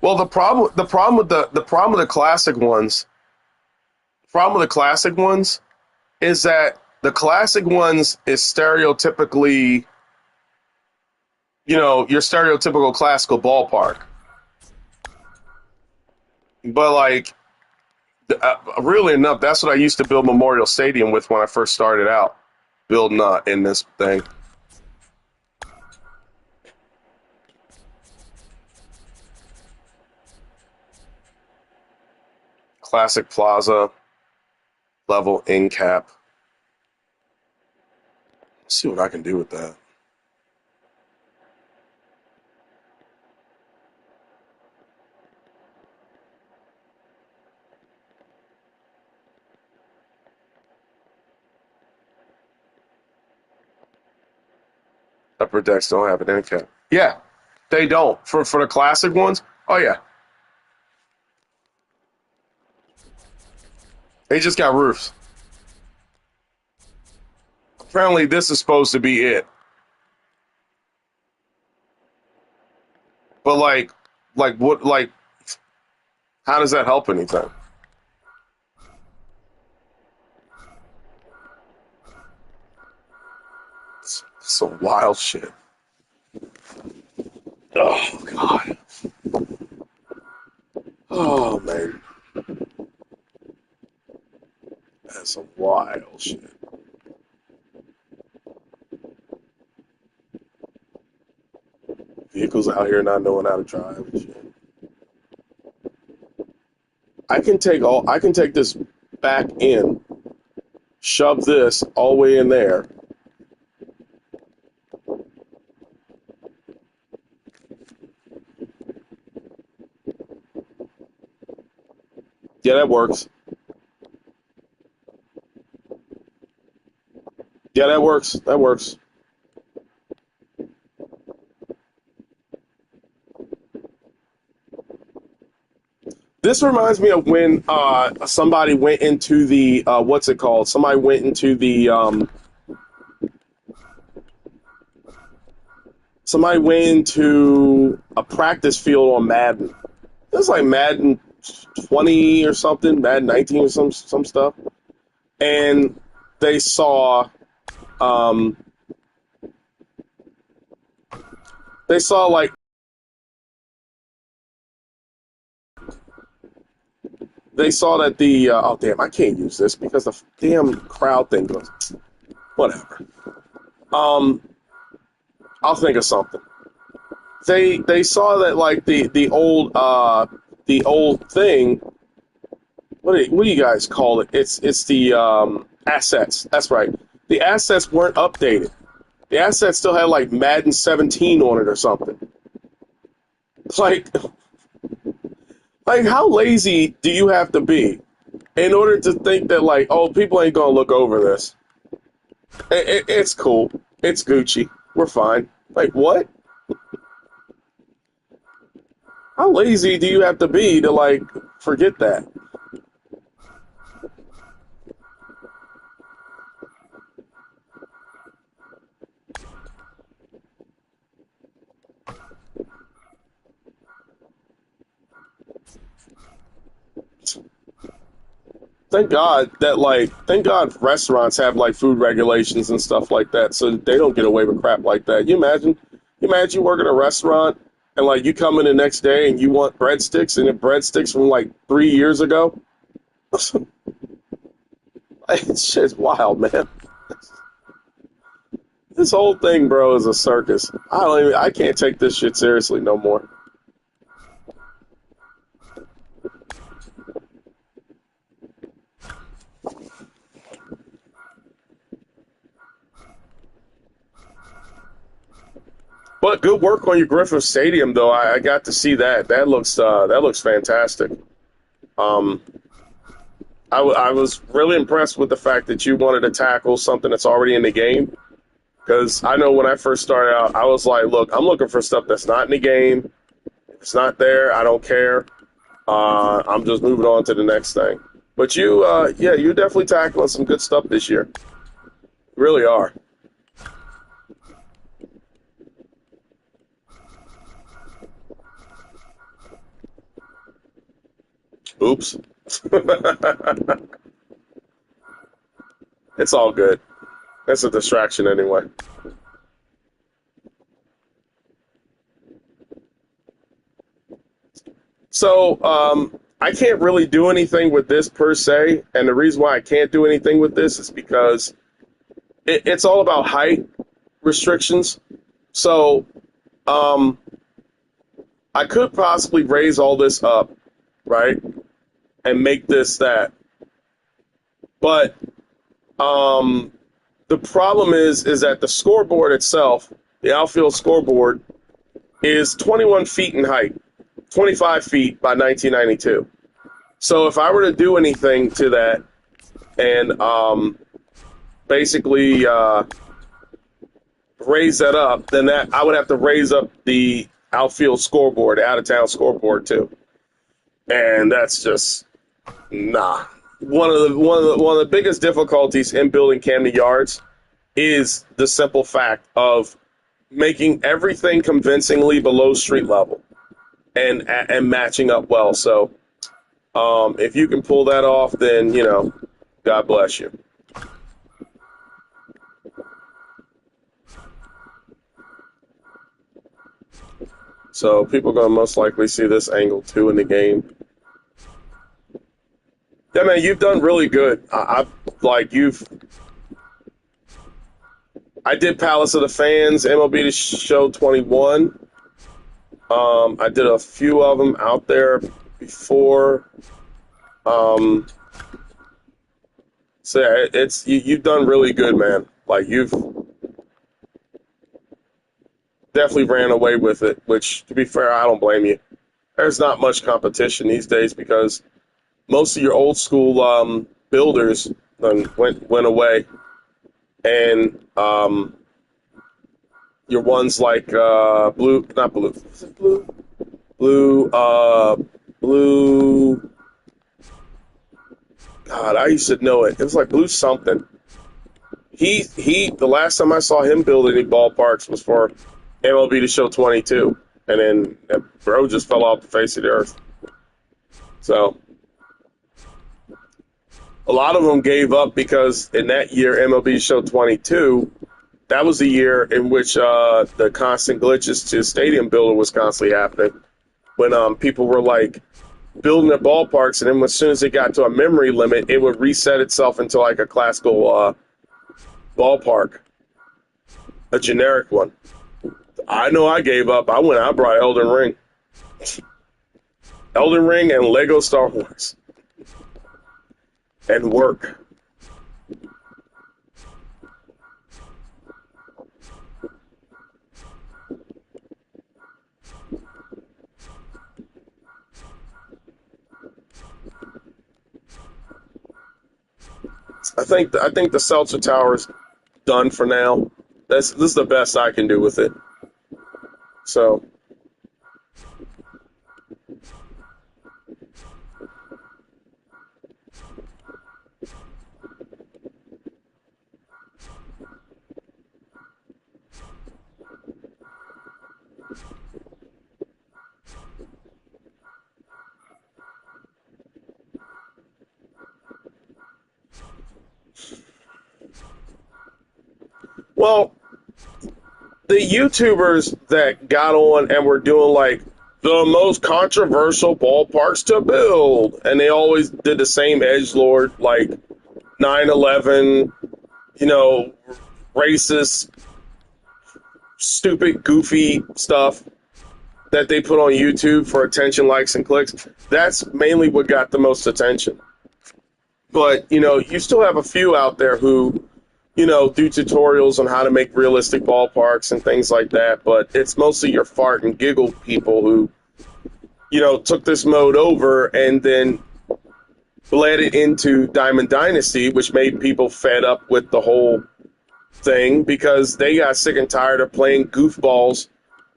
Well, the problem with the classic ones, is that the classic ones is stereotypically, your stereotypical classical ballpark. But like, really enough, that's what I used to build Memorial Stadium with when I first started out building in this thing. Classic Plaza level end cap. Let's see what I can do with that. upper decks don't have an end cap. Yeah, they don't. For the classic ones, oh yeah. They just got roofs. Apparently, this is supposed to be it. But what, how does that help anything? It's some wild shit. Oh, God. Oh, man. That's some wild shit. Vehicles out here not knowing how to drive and shit. I can take this back in, shove this all the way in there. Yeah, that works. Yeah, that works. That works. This reminds me of when somebody went into the what's it called? Somebody went into the a practice field on Madden. It was like Madden 20 or something, Madden 19 or some stuff, and they saw um, like they saw that the oh damn, I can't use this because the damn crowd thing goes. Whatever. I'll think of something. They saw that like the old thing. What do you guys call it? It's the assets. That's right. The assets weren't updated. The assets still had like Madden 17 on it or something. Like how lazy do you have to be in order to think that like, oh, people ain't gonna look over this? It's cool. It's Gucci. We're fine. Like what? How lazy do you have to be to like forget that? Thank God restaurants have like food regulations and stuff like that so they don't get away with crap like that. You imagine you work in a restaurant and like you come in the next day and you want breadsticks and it breadsticks from like 3 years ago. It's just wild, man. This whole thing, bro, is a circus. I can't take this shit seriously no more. But good work on your Griffith Stadium, though. I got to see that. That looks fantastic. Um, I was really impressed with the fact that you wanted to tackle something that's already in the game. Because I know when I first started out, I was like, look, I'm looking for stuff that's not in the game. If it's not there, I don't care. I'm just moving on to the next thing. But you're definitely tackling some good stuff this year. You really are. Oops. It's all good. That's a distraction anyway. So, I can't really do anything with this per se, and the reason why I can't do anything with this is because it's all about height restrictions. So, um, I could possibly raise all this up, right, and make this that. But the problem is that the scoreboard itself, the outfield scoreboard, is 21 feet in height, 25 feet by 1992. So if I were to do anything to that and basically raise that up, then that I would have to raise up the outfield scoreboard, out of town scoreboard too, and that's just nah. One of the biggest difficulties in building Camden Yards is the simple fact of making everything convincingly below street level and matching up well. So if you can pull that off, then God bless you. So people are going to most likely see this angle too in the game. Yeah, man, you've done really good. I did Palace of the Fans, MLB The Show 21. I did a few of them out there before. So yeah, you've done really good, man. Like you've definitely ran away with it, which, to be fair, I don't blame you. There's not much competition these days because most of your old school builders went away, and your ones like blue, not blue, is it blue? Blue. God, I used to know it. It was like blue something. He. The last time I saw him build any ballparks was for MLB The Show 22, and then that bro just fell off the face of the earth. So a lot of them gave up because in that year, MLB Show 22, that was the year in which the constant glitches to stadium building was constantly happening. When people were like building their ballparks, and then as soon as it got to a memory limit, it would reset itself into like a classical ballpark, a generic one. I know I gave up. I brought Elden Ring. Elden Ring and Lego Star Wars. And work. I think the Seltzer Tower's done for now. This is the best I can do with it. So well, the YouTubers that got on and were doing like the most controversial ballparks to build, and they always did the same edgelord, like 9/11, racist, stupid, goofy stuff that they put on YouTube for attention, likes, and clicks. That's mainly what got the most attention. But, you still have a few out there who do tutorials on how to make realistic ballparks and things like that, but it's mostly your fart and giggle people who, took this mode over and then bled it into Diamond Dynasty, which made people fed up with the whole thing because they got sick and tired of playing goofballs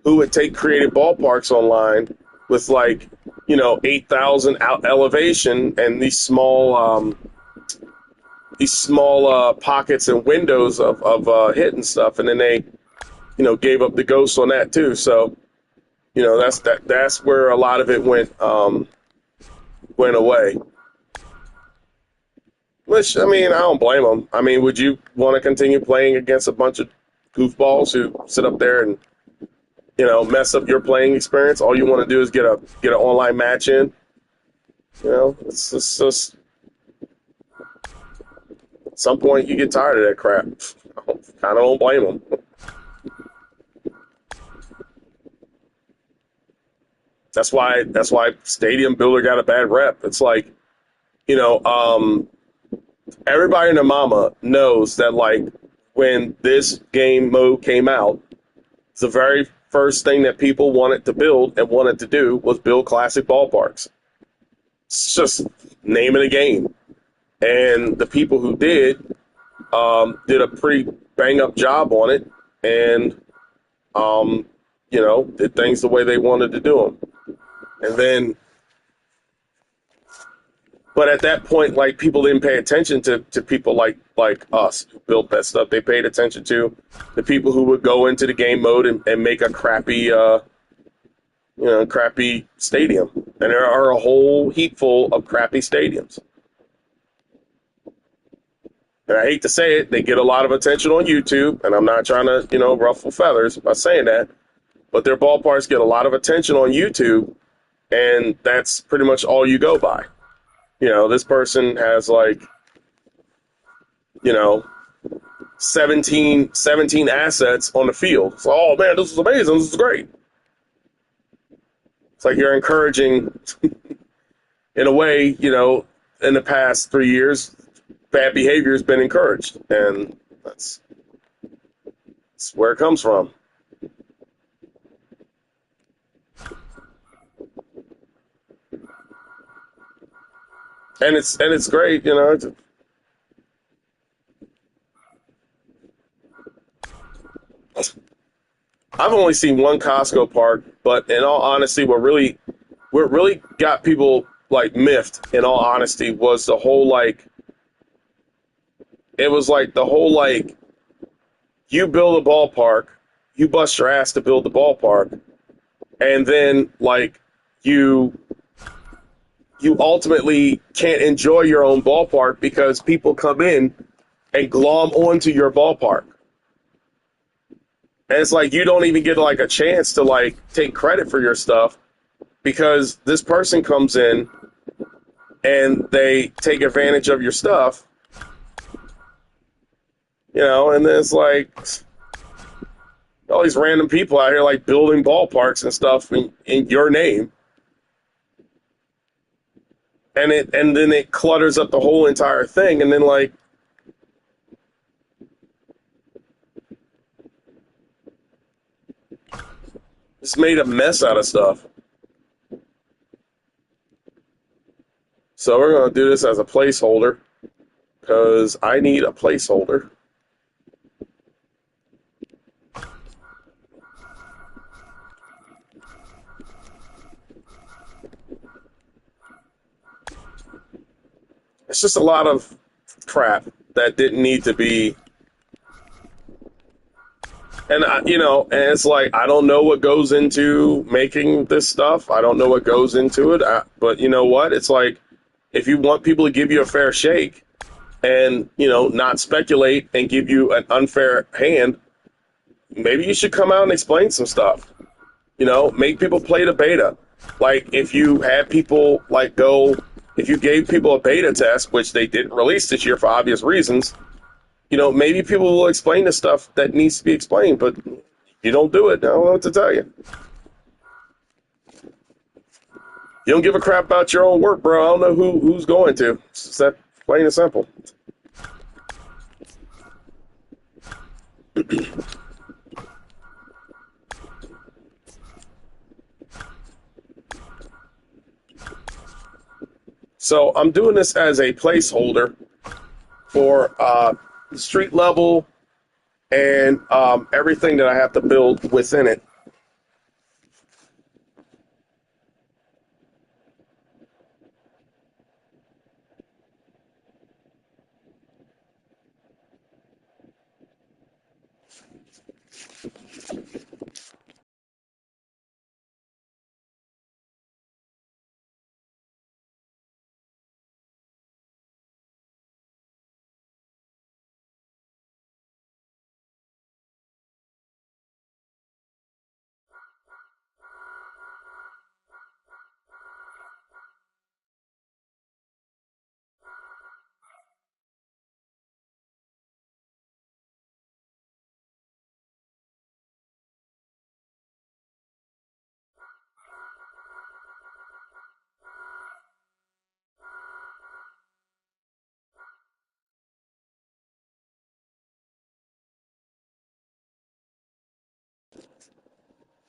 who would take creative ballparks online with 8,000 elevation and these small pockets and windows of hitting stuff, and then they, gave up the ghost on that too. So, that's where a lot of it went away. Which, I don't blame them. Would you want to continue playing against a bunch of goofballs who sit up there and, mess up your playing experience? All you want to do is get an online match in. It's just. At some point, you get tired of that crap. I kind of don't blame them. That's why Stadium Builder got a bad rep. It's like, everybody and their mama knows that, when this game mode came out, the very first thing that people wanted to build and wanted to do was build classic ballparks. It's just name of the game. And the people who did a pretty bang-up job on it, and did things the way they wanted to do them. And then, but at that point, like, people didn't pay attention to people like us who built that stuff. They paid attention to the people who would go into the game mode and make a crappy crappy stadium. And there are a whole heap full of crappy stadiums. And I hate to say it, they get a lot of attention on YouTube, and I'm not trying to, ruffle feathers by saying that, but their ballparks get a lot of attention on YouTube, and that's pretty much all you go by. This person has 17 assets on the field. So, oh man, this is amazing, this is great. It's like you're encouraging, in a way, in the past 3 years, bad behavior has been encouraged, and that's where it comes from. And it's great, I've only seen one Costco park, but in all honesty, what really got people miffed, in all honesty, was the whole you build a ballpark, you bust your ass to build the ballpark, and then you ultimately can't enjoy your own ballpark because people come in and glom onto your ballpark. And it's like you don't even get a chance to take credit for your stuff because this person comes in and they take advantage of your stuff. And then it's all these random people out here building ballparks and stuff in your name. And then it clutters up the whole entire thing, and then just made a mess out of stuff. So we're gonna do this as a placeholder because I need a placeholder. It's just a lot of crap that didn't need to be. And, and it's I don't know what goes into making this stuff. I don't know what goes into it. But you know what? It's if you want people to give you a fair shake and, not speculate and give you an unfair hand, maybe you should come out and explain some stuff. Make people play the beta. If you had people if you gave people a beta test, which they didn't release this year for obvious reasons, maybe people will explain the stuff that needs to be explained, but you don't do it. I don't know what to tell you. You don't give a crap about your own work, bro. I don't know who's going to. It's just that plain and simple. So I'm doing this as a placeholder for street level and everything that I have to build within it.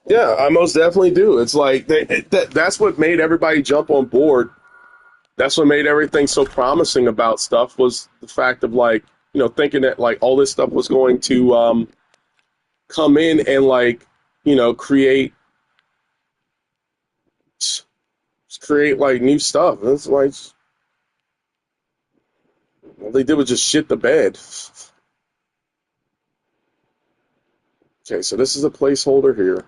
Yeah, I most definitely do. It's that's what made everybody jump on board. That's what made everything so promising about stuff was the fact of thinking that all this stuff was going to come in and like, create like new stuff. It's like all they did was just shit the bed. Okay, so this is a placeholder here.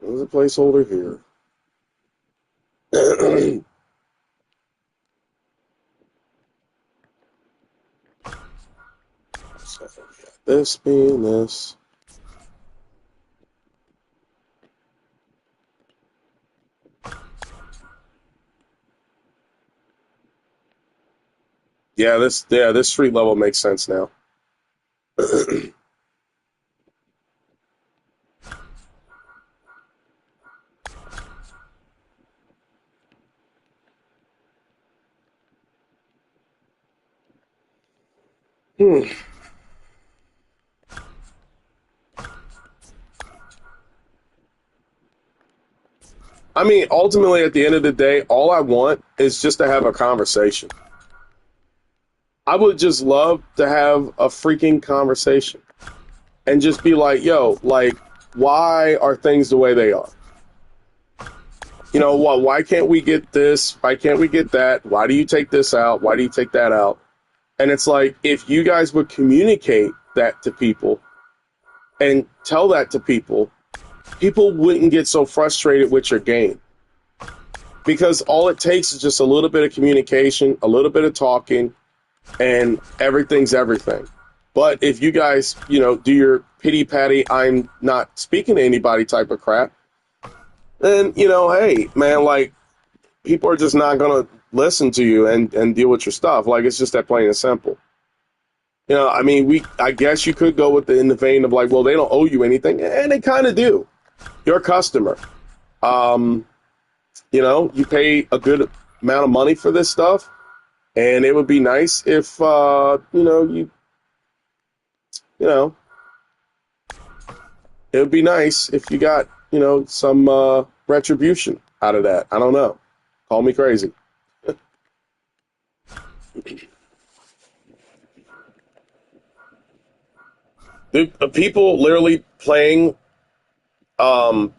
There's a placeholder here. So, this being this. Yeah, this street level makes sense now. Hmm. I mean, ultimately, at the end of the day, all I want is just to have a conversation. I would just love to have a freaking conversation and just be like, yo, like, why are things the way they are? Why can't we get this? Why can't we get that? Why do you take this out? Why do you take that out? And it's like, if you guys would communicate that to people and tell that to people, people wouldn't get so frustrated with your game. Because all it takes is just a little bit of communication, a little bit of talking, and everything's everything. But if you guys, do your pity patty, I'm not speaking to anybody type of crap, then, hey, man, like, people are just not going to listen to you and deal with your stuff. Like, it's just that plain and simple. I mean, I guess you could go in the vein of like, well, they don't owe you anything. And they kind of do. You're a customer. You pay a good amount of money for this stuff. And it would be nice if, it would be nice if you got, some retribution out of that. I don't know. Call me crazy. People literally playing, like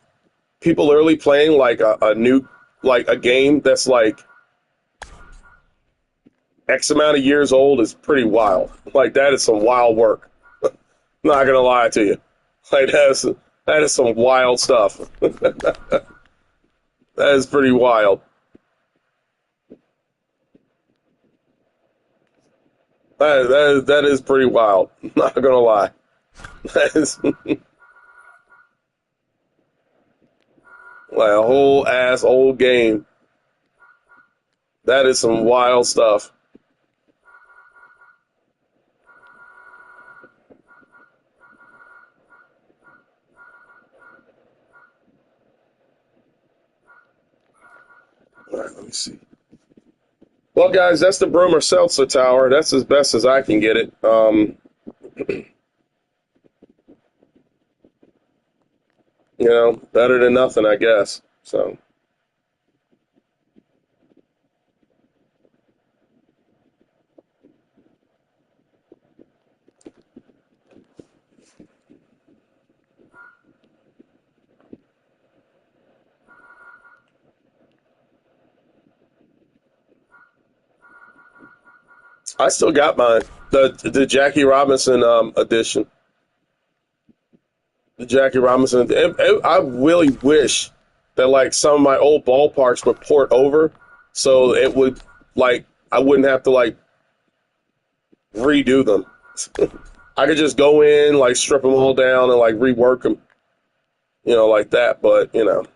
a new, like a game that's like X amount of years old is pretty wild. Like that is some wild work. Not gonna lie to you. Like that is some wild stuff. That is pretty wild. That is pretty wild. Not gonna lie. That is like a whole ass old game. That is some wild stuff. All right, let me see. Well, guys, that's the Broomer Seltzer Tower. That's as best as I can get it. Better than nothing, I guess. So, I still got mine. The Jackie Robinson edition. The Jackie Robinson. I really wish that like some of my old ballparks would port over, so it would like I wouldn't have to like redo them. I could just go in, like strip them all down and like rework them, like that. But what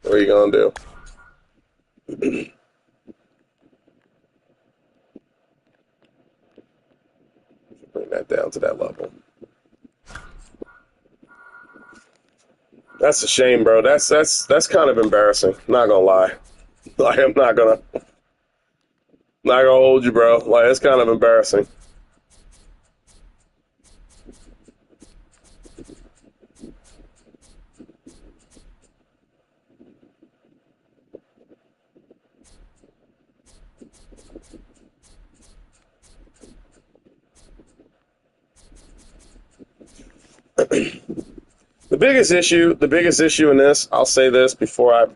are you gonna do? Bring that down to that level. That's a shame, bro. That's kind of embarrassing. Not gonna lie. Like I'm not gonna hold you, bro. Like it's kind of embarrassing. The biggest issue in this, I'll say this before I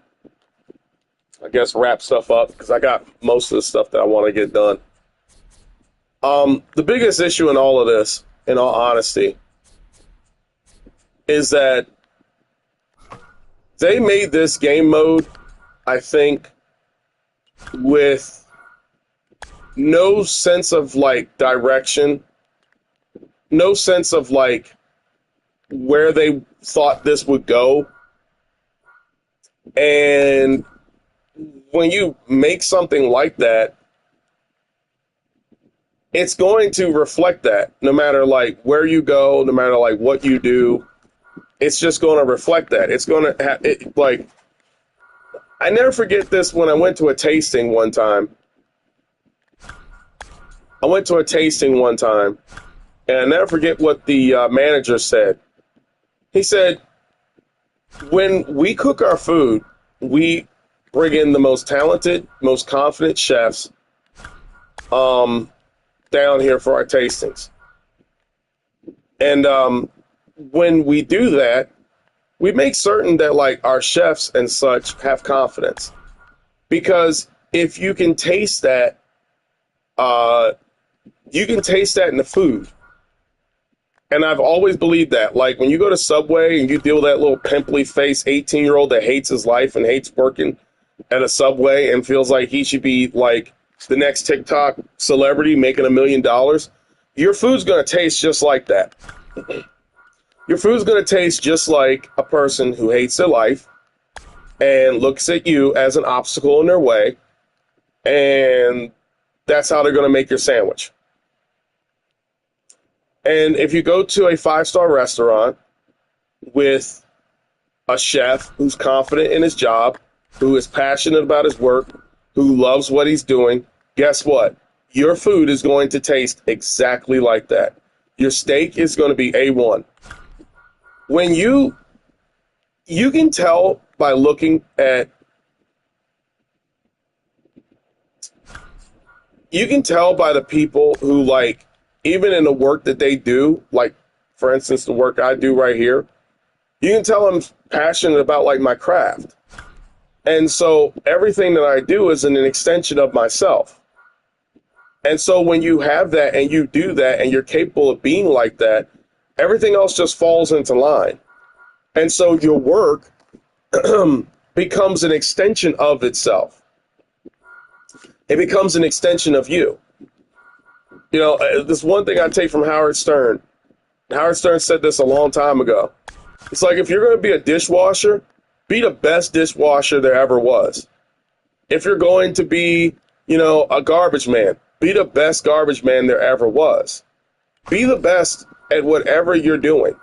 guess wrap stuff up because I got most of the stuff that I want to get done. The biggest issue in all of this, in all honesty, is that they made this game mode, I think, with no sense of like direction, no sense of like where they thought this would go. And when you make something like that, it's going to reflect that no matter like where you go, no matter like what you do. It's just going to reflect that. It's going to like, I never forget this when I went to a tasting one time. And I never forget what the manager said. He said, when we cook our food, we bring in the most talented, most confident chefs down here for our tastings. And when we do that, we make certain that like our chefs and such have confidence. Because if you can taste that, you can taste that in the food. And I've always believed that. Like when you go to Subway and you deal with that little pimply face 18-year-old that hates his life and hates working at a Subway and feels like he should be like the next TikTok celebrity making $1 million, your food's going to taste just like that. Your food's going to taste just like a person who hates their life and looks at you as an obstacle in their way, and that's how they're going to make your sandwich. And if you go to a 5-star restaurant with a chef who's confident in his job, who is passionate about his work, who loves what he's doing, guess what? Your food is going to taste exactly like that. Your steak is going to be A1. When you can tell by looking at, you can tell by the people who like, even in the work that they do, like, for instance, the work I do right here, you can tell I'm passionate about, like, my craft. And so everything that I do is an extension of myself. And so when you have that and you do that and you're capable of being like that, everything else just falls into line. And so your work becomes an extension of itself. It becomes an extension of you. You know, this one thing I take from Howard Stern. Howard Stern said this a long time ago. It's like, if you're going to be a dishwasher, be the best dishwasher there ever was. If you're going to be, you know, a garbage man, be the best garbage man there ever was. Be the best at whatever you're doing.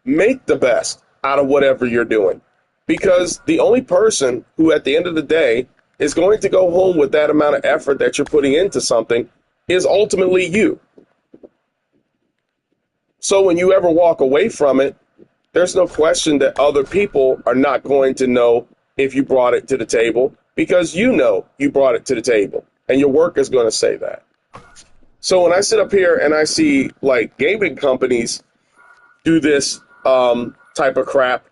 Make the best out of whatever you're doing. Because the only person who at the end of the day is going to go home with that amount of effort that you're putting into something is ultimately you. So when you ever walk away from it, there's no question that other people are not going to know if you brought it to the table, because you know you brought it to the table, and your work is going to say that. So when I sit up here and I see like gaming companies do this type of crap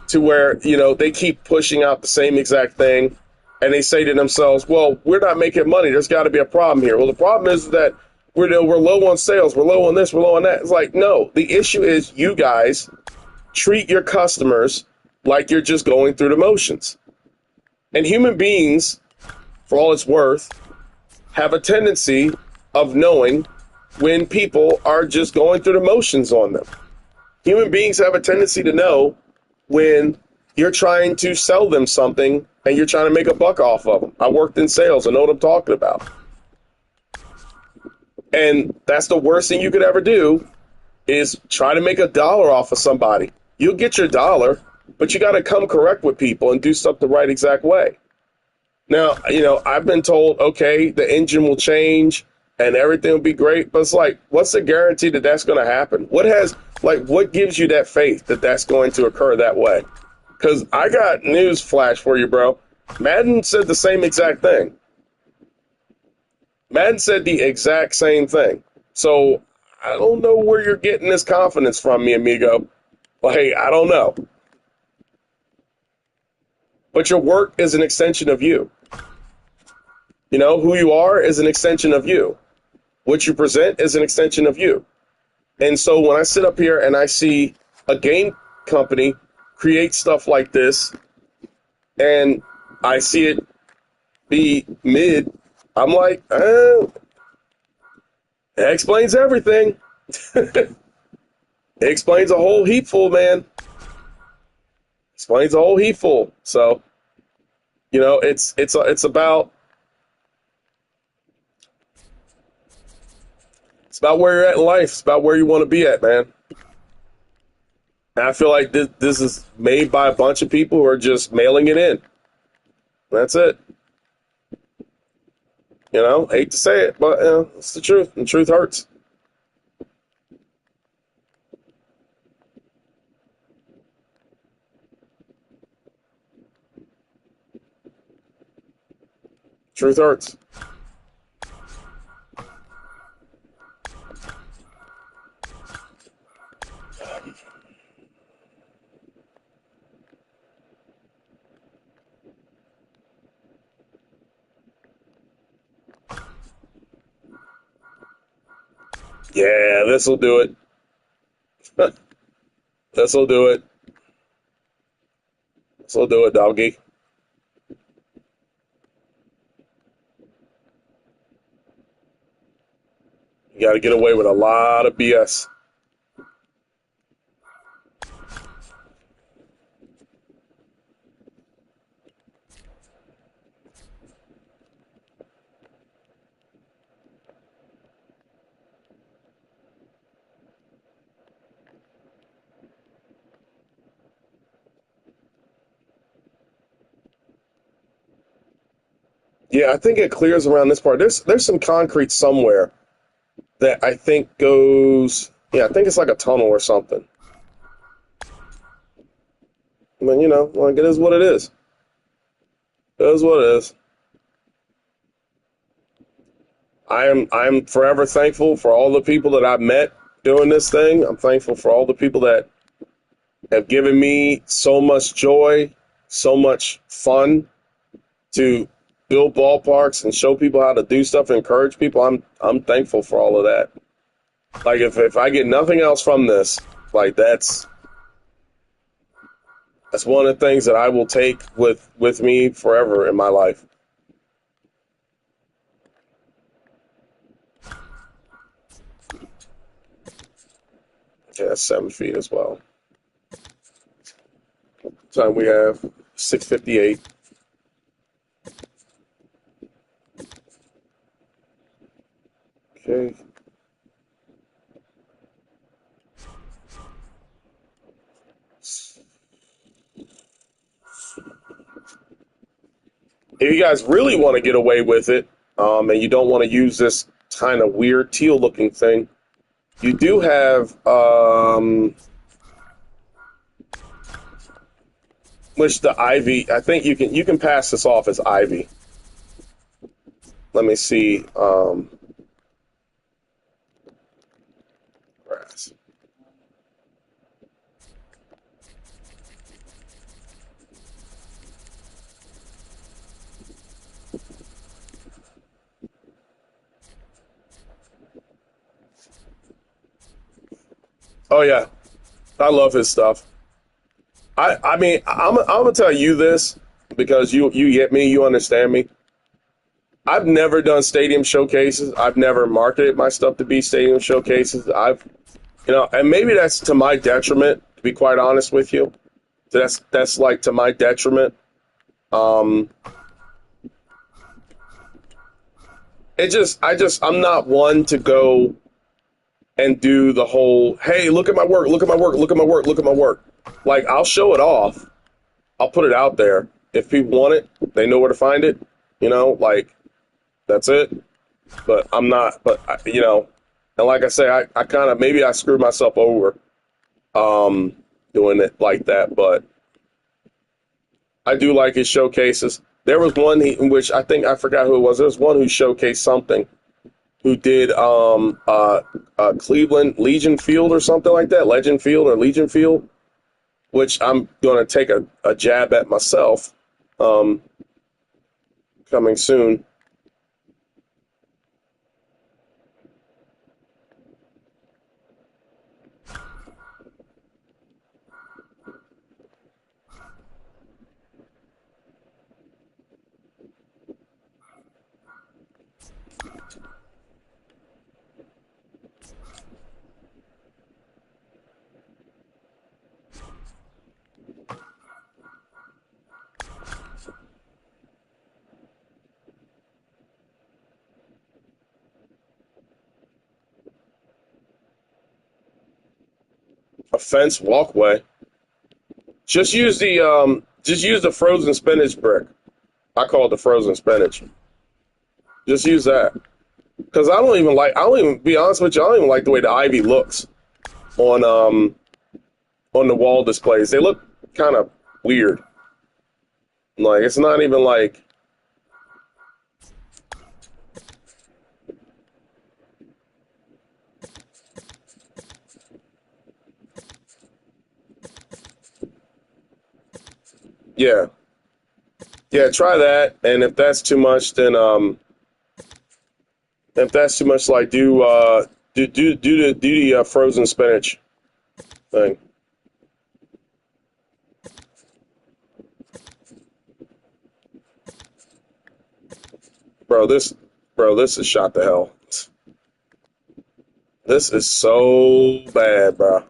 to where, you know, they keep pushing out the same exact thing, and they say to themselves, well, we're not making money. There's got to be a problem here. Well, the problem is that we're low on sales. We're low on this. We're low on that. It's like, no, the issue is you guys treat your customers like you're just going through the motions. And human beings, for all it's worth, have a tendency of knowing when people are just going through the motions on them. Human beings have a tendency to know when you're trying to sell them something and you're trying to make a buck off of them. I worked in sales. I know what I'm talking about. And that's the worst thing you could ever do, is try to make $1 off of somebody. You'll get your dollar, but you got to come correct with people and do stuff the right exact way. Now, you know, I've been told, okay, the engine will change and everything will be great. But it's like, what's the guarantee that that's going to happen? What gives you that faith that that's going to occur that way? Because I got news flash for you, bro. Madden said the same exact thing. Madden said the exact same thing. So I don't know where you're getting this confidence from, mi amigo. Like, I don't know. But your work is an extension of you. You know, who you are is an extension of you. What you present is an extension of you. And so when I sit up here and I see a game company create stuff like this and I see it be mid, I'm like, that explains everything. It explains a whole heapful, man. Explains a whole heapful. So, you know, it's about where you're at in life. It's about where you want to be at, man. And I feel like this is made by a bunch of people who are just mailing it in. That's it. You know, hate to say it, but it's the truth, and truth hurts. Truth hurts. Yeah, this'll do it. This'll do it. This'll do it, doggy. You got to get away with a lot of BS. Yeah, I think it clears around this part. There's some concrete somewhere that I think goes. Yeah, I think it's like a tunnel or something. I mean, you know, like it is what it is. It is what it is. I'm forever thankful for all the people that I've met doing this thing. I'm thankful for all the people that have given me so much joy, so much fun to build ballparks and show people how to do stuff and encourage people. I'm thankful for all of that. Like if I get nothing else from this, like that's one of the things that I will take with me forever in my life. Yeah, that's 7 feet as well. Time we have 6:58. Okay. If you guys really want to get away with it, and you don't want to use this kind of weird teal-looking thing, you do have, which the ivy. I think you can pass this off as ivy. Let me see. Grass. Oh yeah, I love his stuff. I mean, I'm gonna tell you this because you get me, you understand me. I've never done stadium showcases. I've never marketed my stuff to be stadium showcases. And maybe that's to my detriment, to be quite honest with you. That's like to my detriment. Um, I'm not one to go and do the whole, hey, look at my work, look at my work, look at my work, look at my work. Like, I'll show it off. I'll put it out there. If people want it, they know where to find it. You know, like, that's it. But I'm not, and like I say, I kind of, maybe I screwed myself over doing it like that. But I do like his showcases. There was one in which I forgot who it was. There was one who showcased something, who did Cleveland Legion Field or something like that, Legend Field or Legion Field. which I'm going to take a jab at myself, um, coming soon. A fence walkway. Just use the frozen spinach brick. I call it the frozen spinach. Just use that. Because I don't even, be honest with you, I don't even like the way the ivy looks on on the wall displays. They look kind of weird. Like, it's not even like, yeah. Yeah, try that. And if that's too much, like do the frozen spinach thing. Bro, this is shot to hell. This is so bad, bro.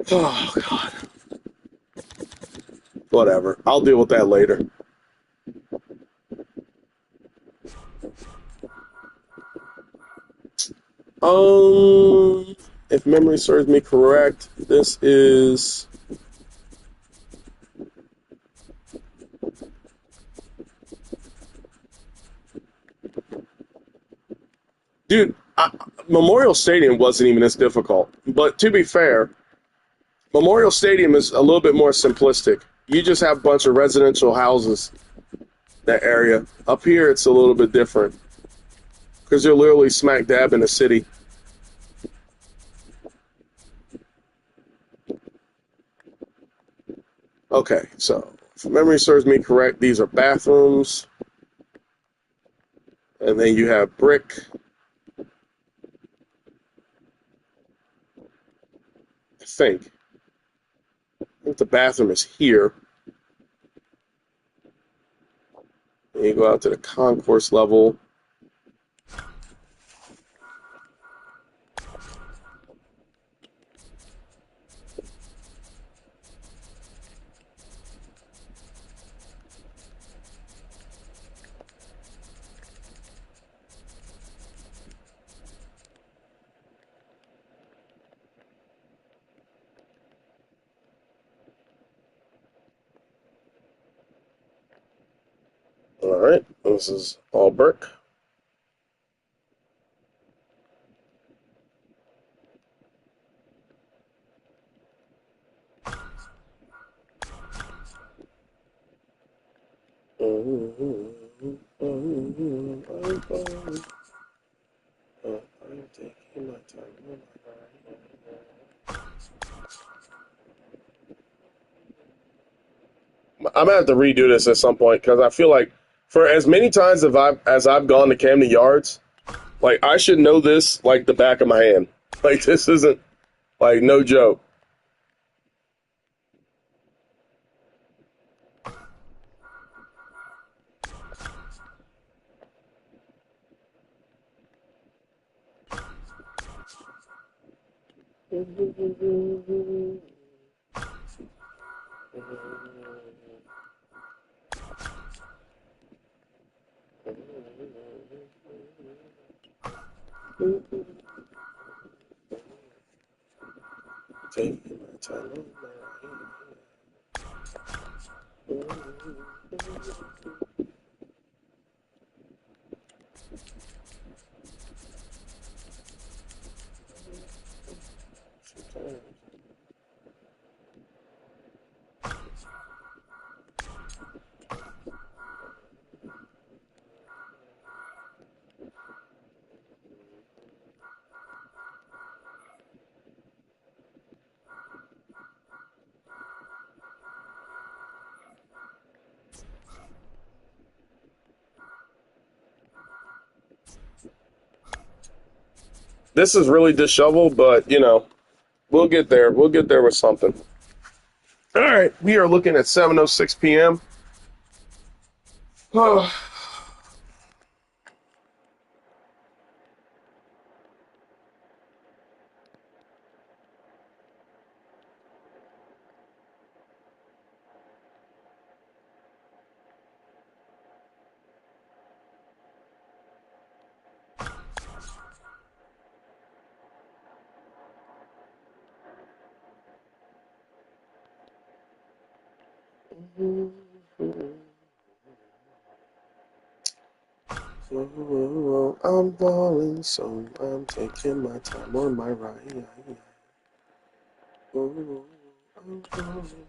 Oh God. Whatever. I'll deal with that later. If memory serves me correct, this is dude. Memorial Stadium wasn't even as difficult, but to be fair, Memorial Stadium is a little bit more simplistic. You just have a bunch of residential houses that area. Up here, it's a little bit different because you're literally smack dab in the city. Okay, so if memory serves me correct, these are bathrooms, and then you have brick. I think the bathroom is here. And you go out to the concourse level. All right, this is all brick. I'm taking my time. I'm gonna have to redo this at some point because I feel like for as many times as I've gone to Camden Yards, like I should know this like the back of my hand. Like this isn't like no joke. Taking my time. This is really disheveled, but you know, we'll get there. We'll get there with something. All right, we are looking at 7:06 p.m. Oh. I'm balling, so I'm taking my time on my ride. I'm balling.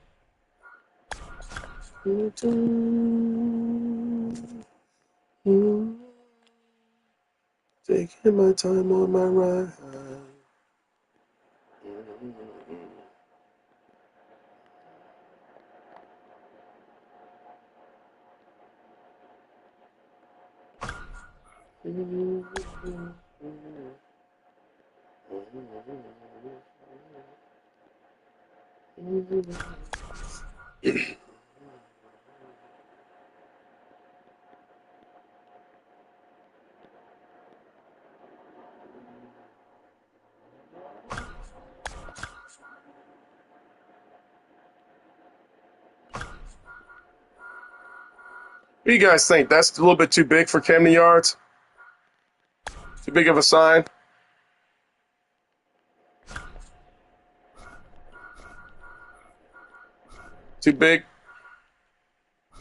Taking my time on my ride. What do you guys think? That's a little bit too big for Camden Yards? Too big of a sign? Too big? I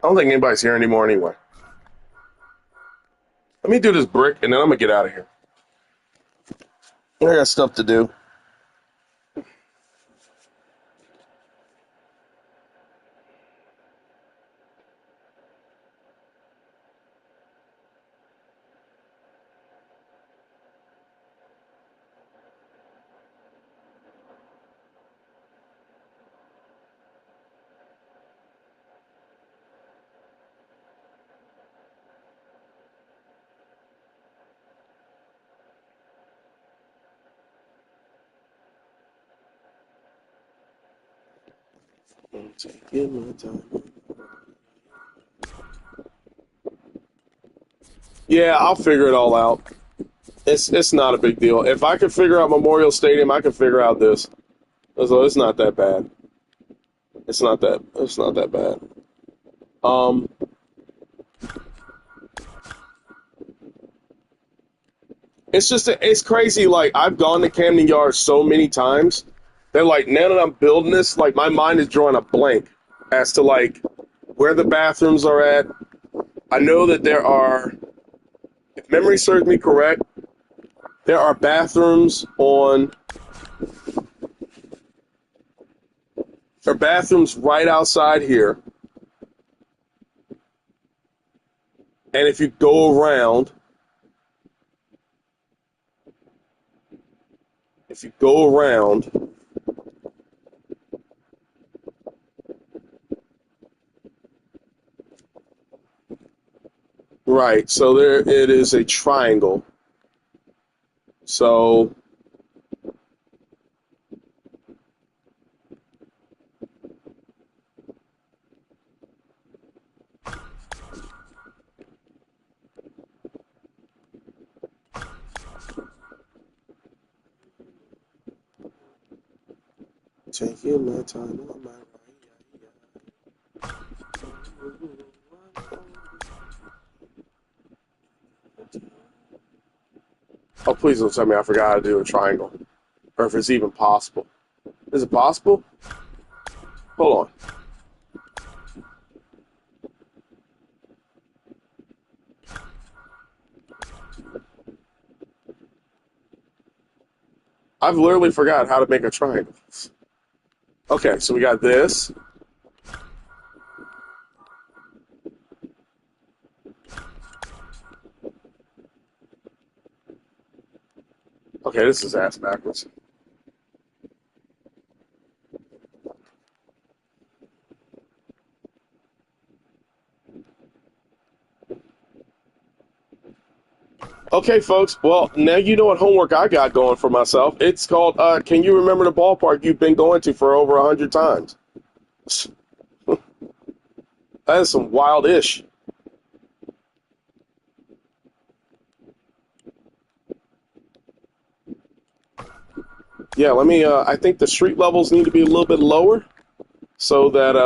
don't think anybody's here anymore anyway. Let me do this brick and then I'm going to get out of here. I got stuff to do. I'm taking my time. Yeah, I'll figure it all out. It's not a big deal. If I could figure out Memorial Stadium, I could figure out this. So it's not that bad. It's not that bad. It's crazy. Like I've gone to Camden Yards so many times that like now that I'm building this, like my mind is drawing a blank as to like where the bathrooms are at. I know that there are, if memory serves me correct, there are bathrooms on, there are bathrooms right outside here. And if you go around, right, so there it is a triangle. So taking my time on my Oh, please don't tell me I forgot how to do a triangle. Or if it's even possible. Is it possible? Hold on. I've literally forgot how to make a triangle. Okay, so we got this. Okay, this is ass backwards. Okay, folks. Well, now you know what homework I got going for myself. It's called, can you remember the ballpark you've been going to for over 100 times? That is some wild ish. Yeah, let me, I think the street levels need to be a little bit lower so that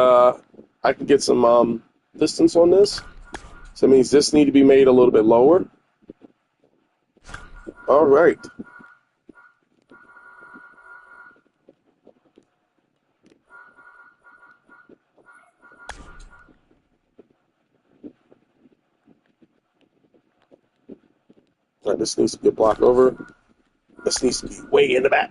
I can get some distance on this. So that means this need to be made a little bit lower. All right. All right, this needs to be a block over. This needs to be way in the back.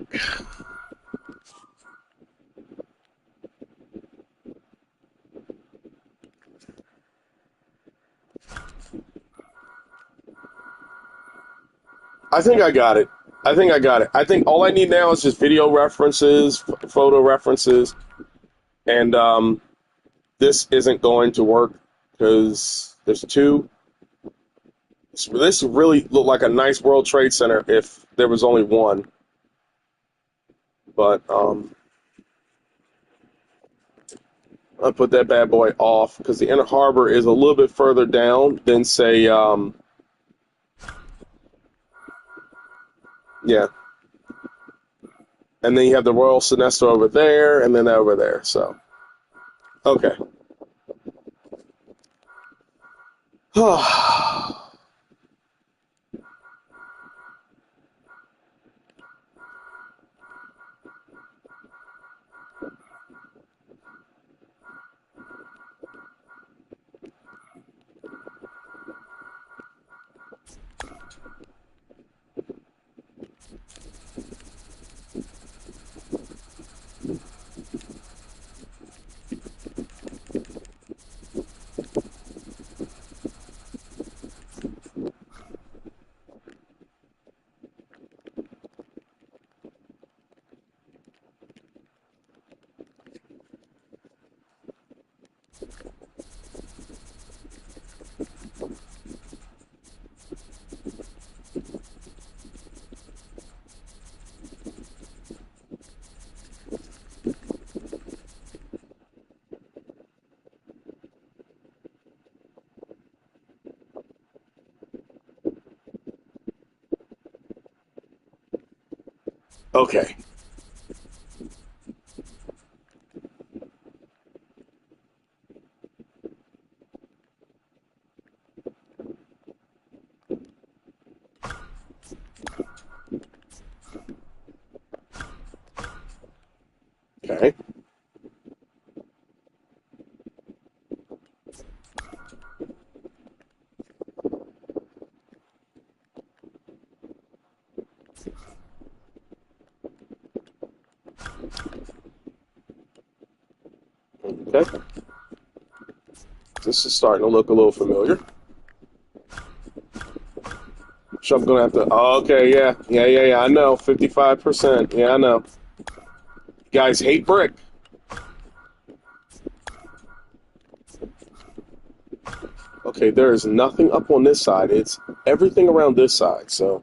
I think I got it. I think I got it. I think all I need now is just video references, photo references, and this isn't going to work because there's two. This really looked like a nice World Trade Center if there was only one. But I'll put that bad boy off because the Inner Harbor is a little bit further down than, say, yeah. And then you have the Royal Sonesta over there and then over there. So, okay. Okay. Okay. Okay. This is starting to look a little familiar. So I'm gonna have to. Oh, okay, yeah. I know, 55%. Yeah, I know. You guys hate brick. Okay, there is nothing up on this side. It's everything around this side. So,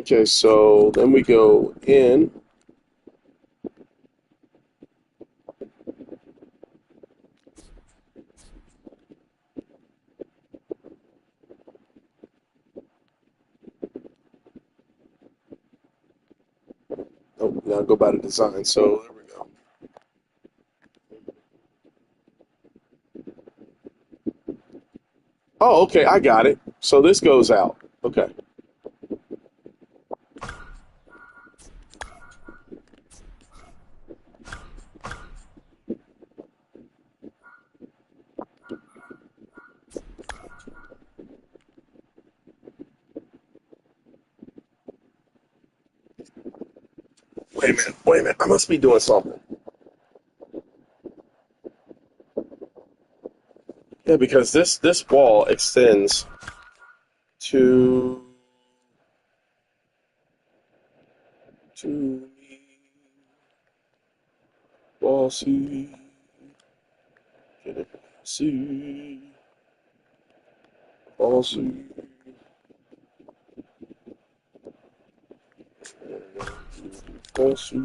okay, so then we go in. Oh, now go by the design. So there we go. Oh, okay, I got it. So this goes out. Okay. Wait a minute. Wait a minute. I must be doing something. Yeah, because this wall extends to me. Wall C. Get it? C. Wall C. Wall C.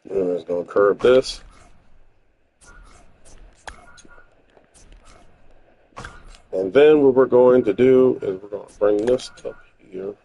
I'm just gonna curve this. And then what we're going to do is we're going to bring this up here.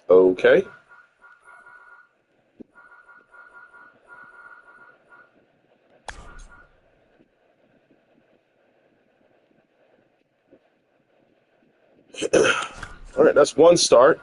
Okay. All right, that's one start.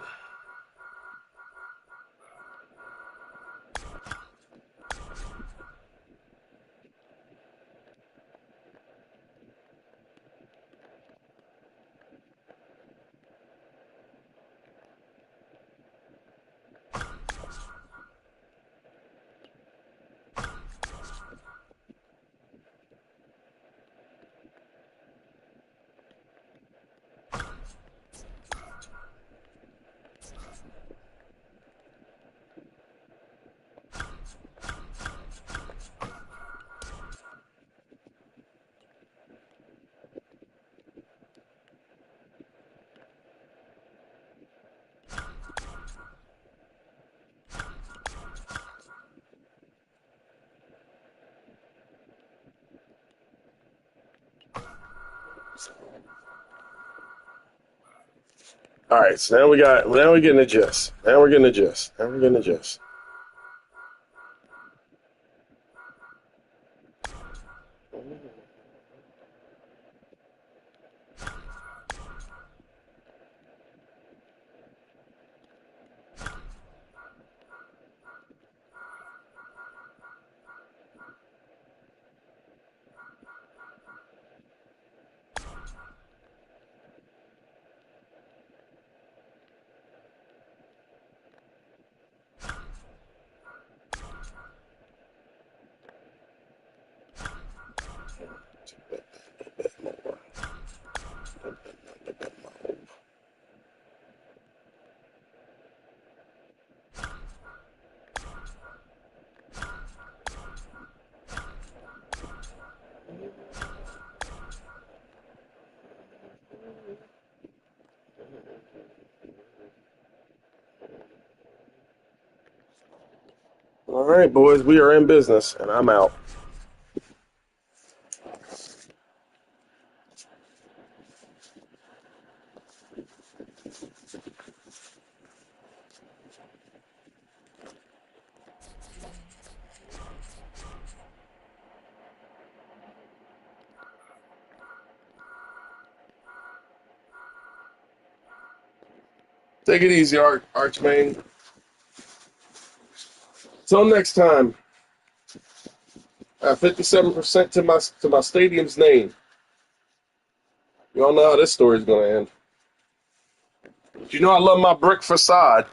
All right, so now we're getting the gist. Now we're getting the gist. Now we're getting the gist. right, boys, we are in business, and I'm out. Take it easy, Archmain. Till next time. I have 57% to my stadium's name. You all know how this story's gonna end. You know I love my brick facade.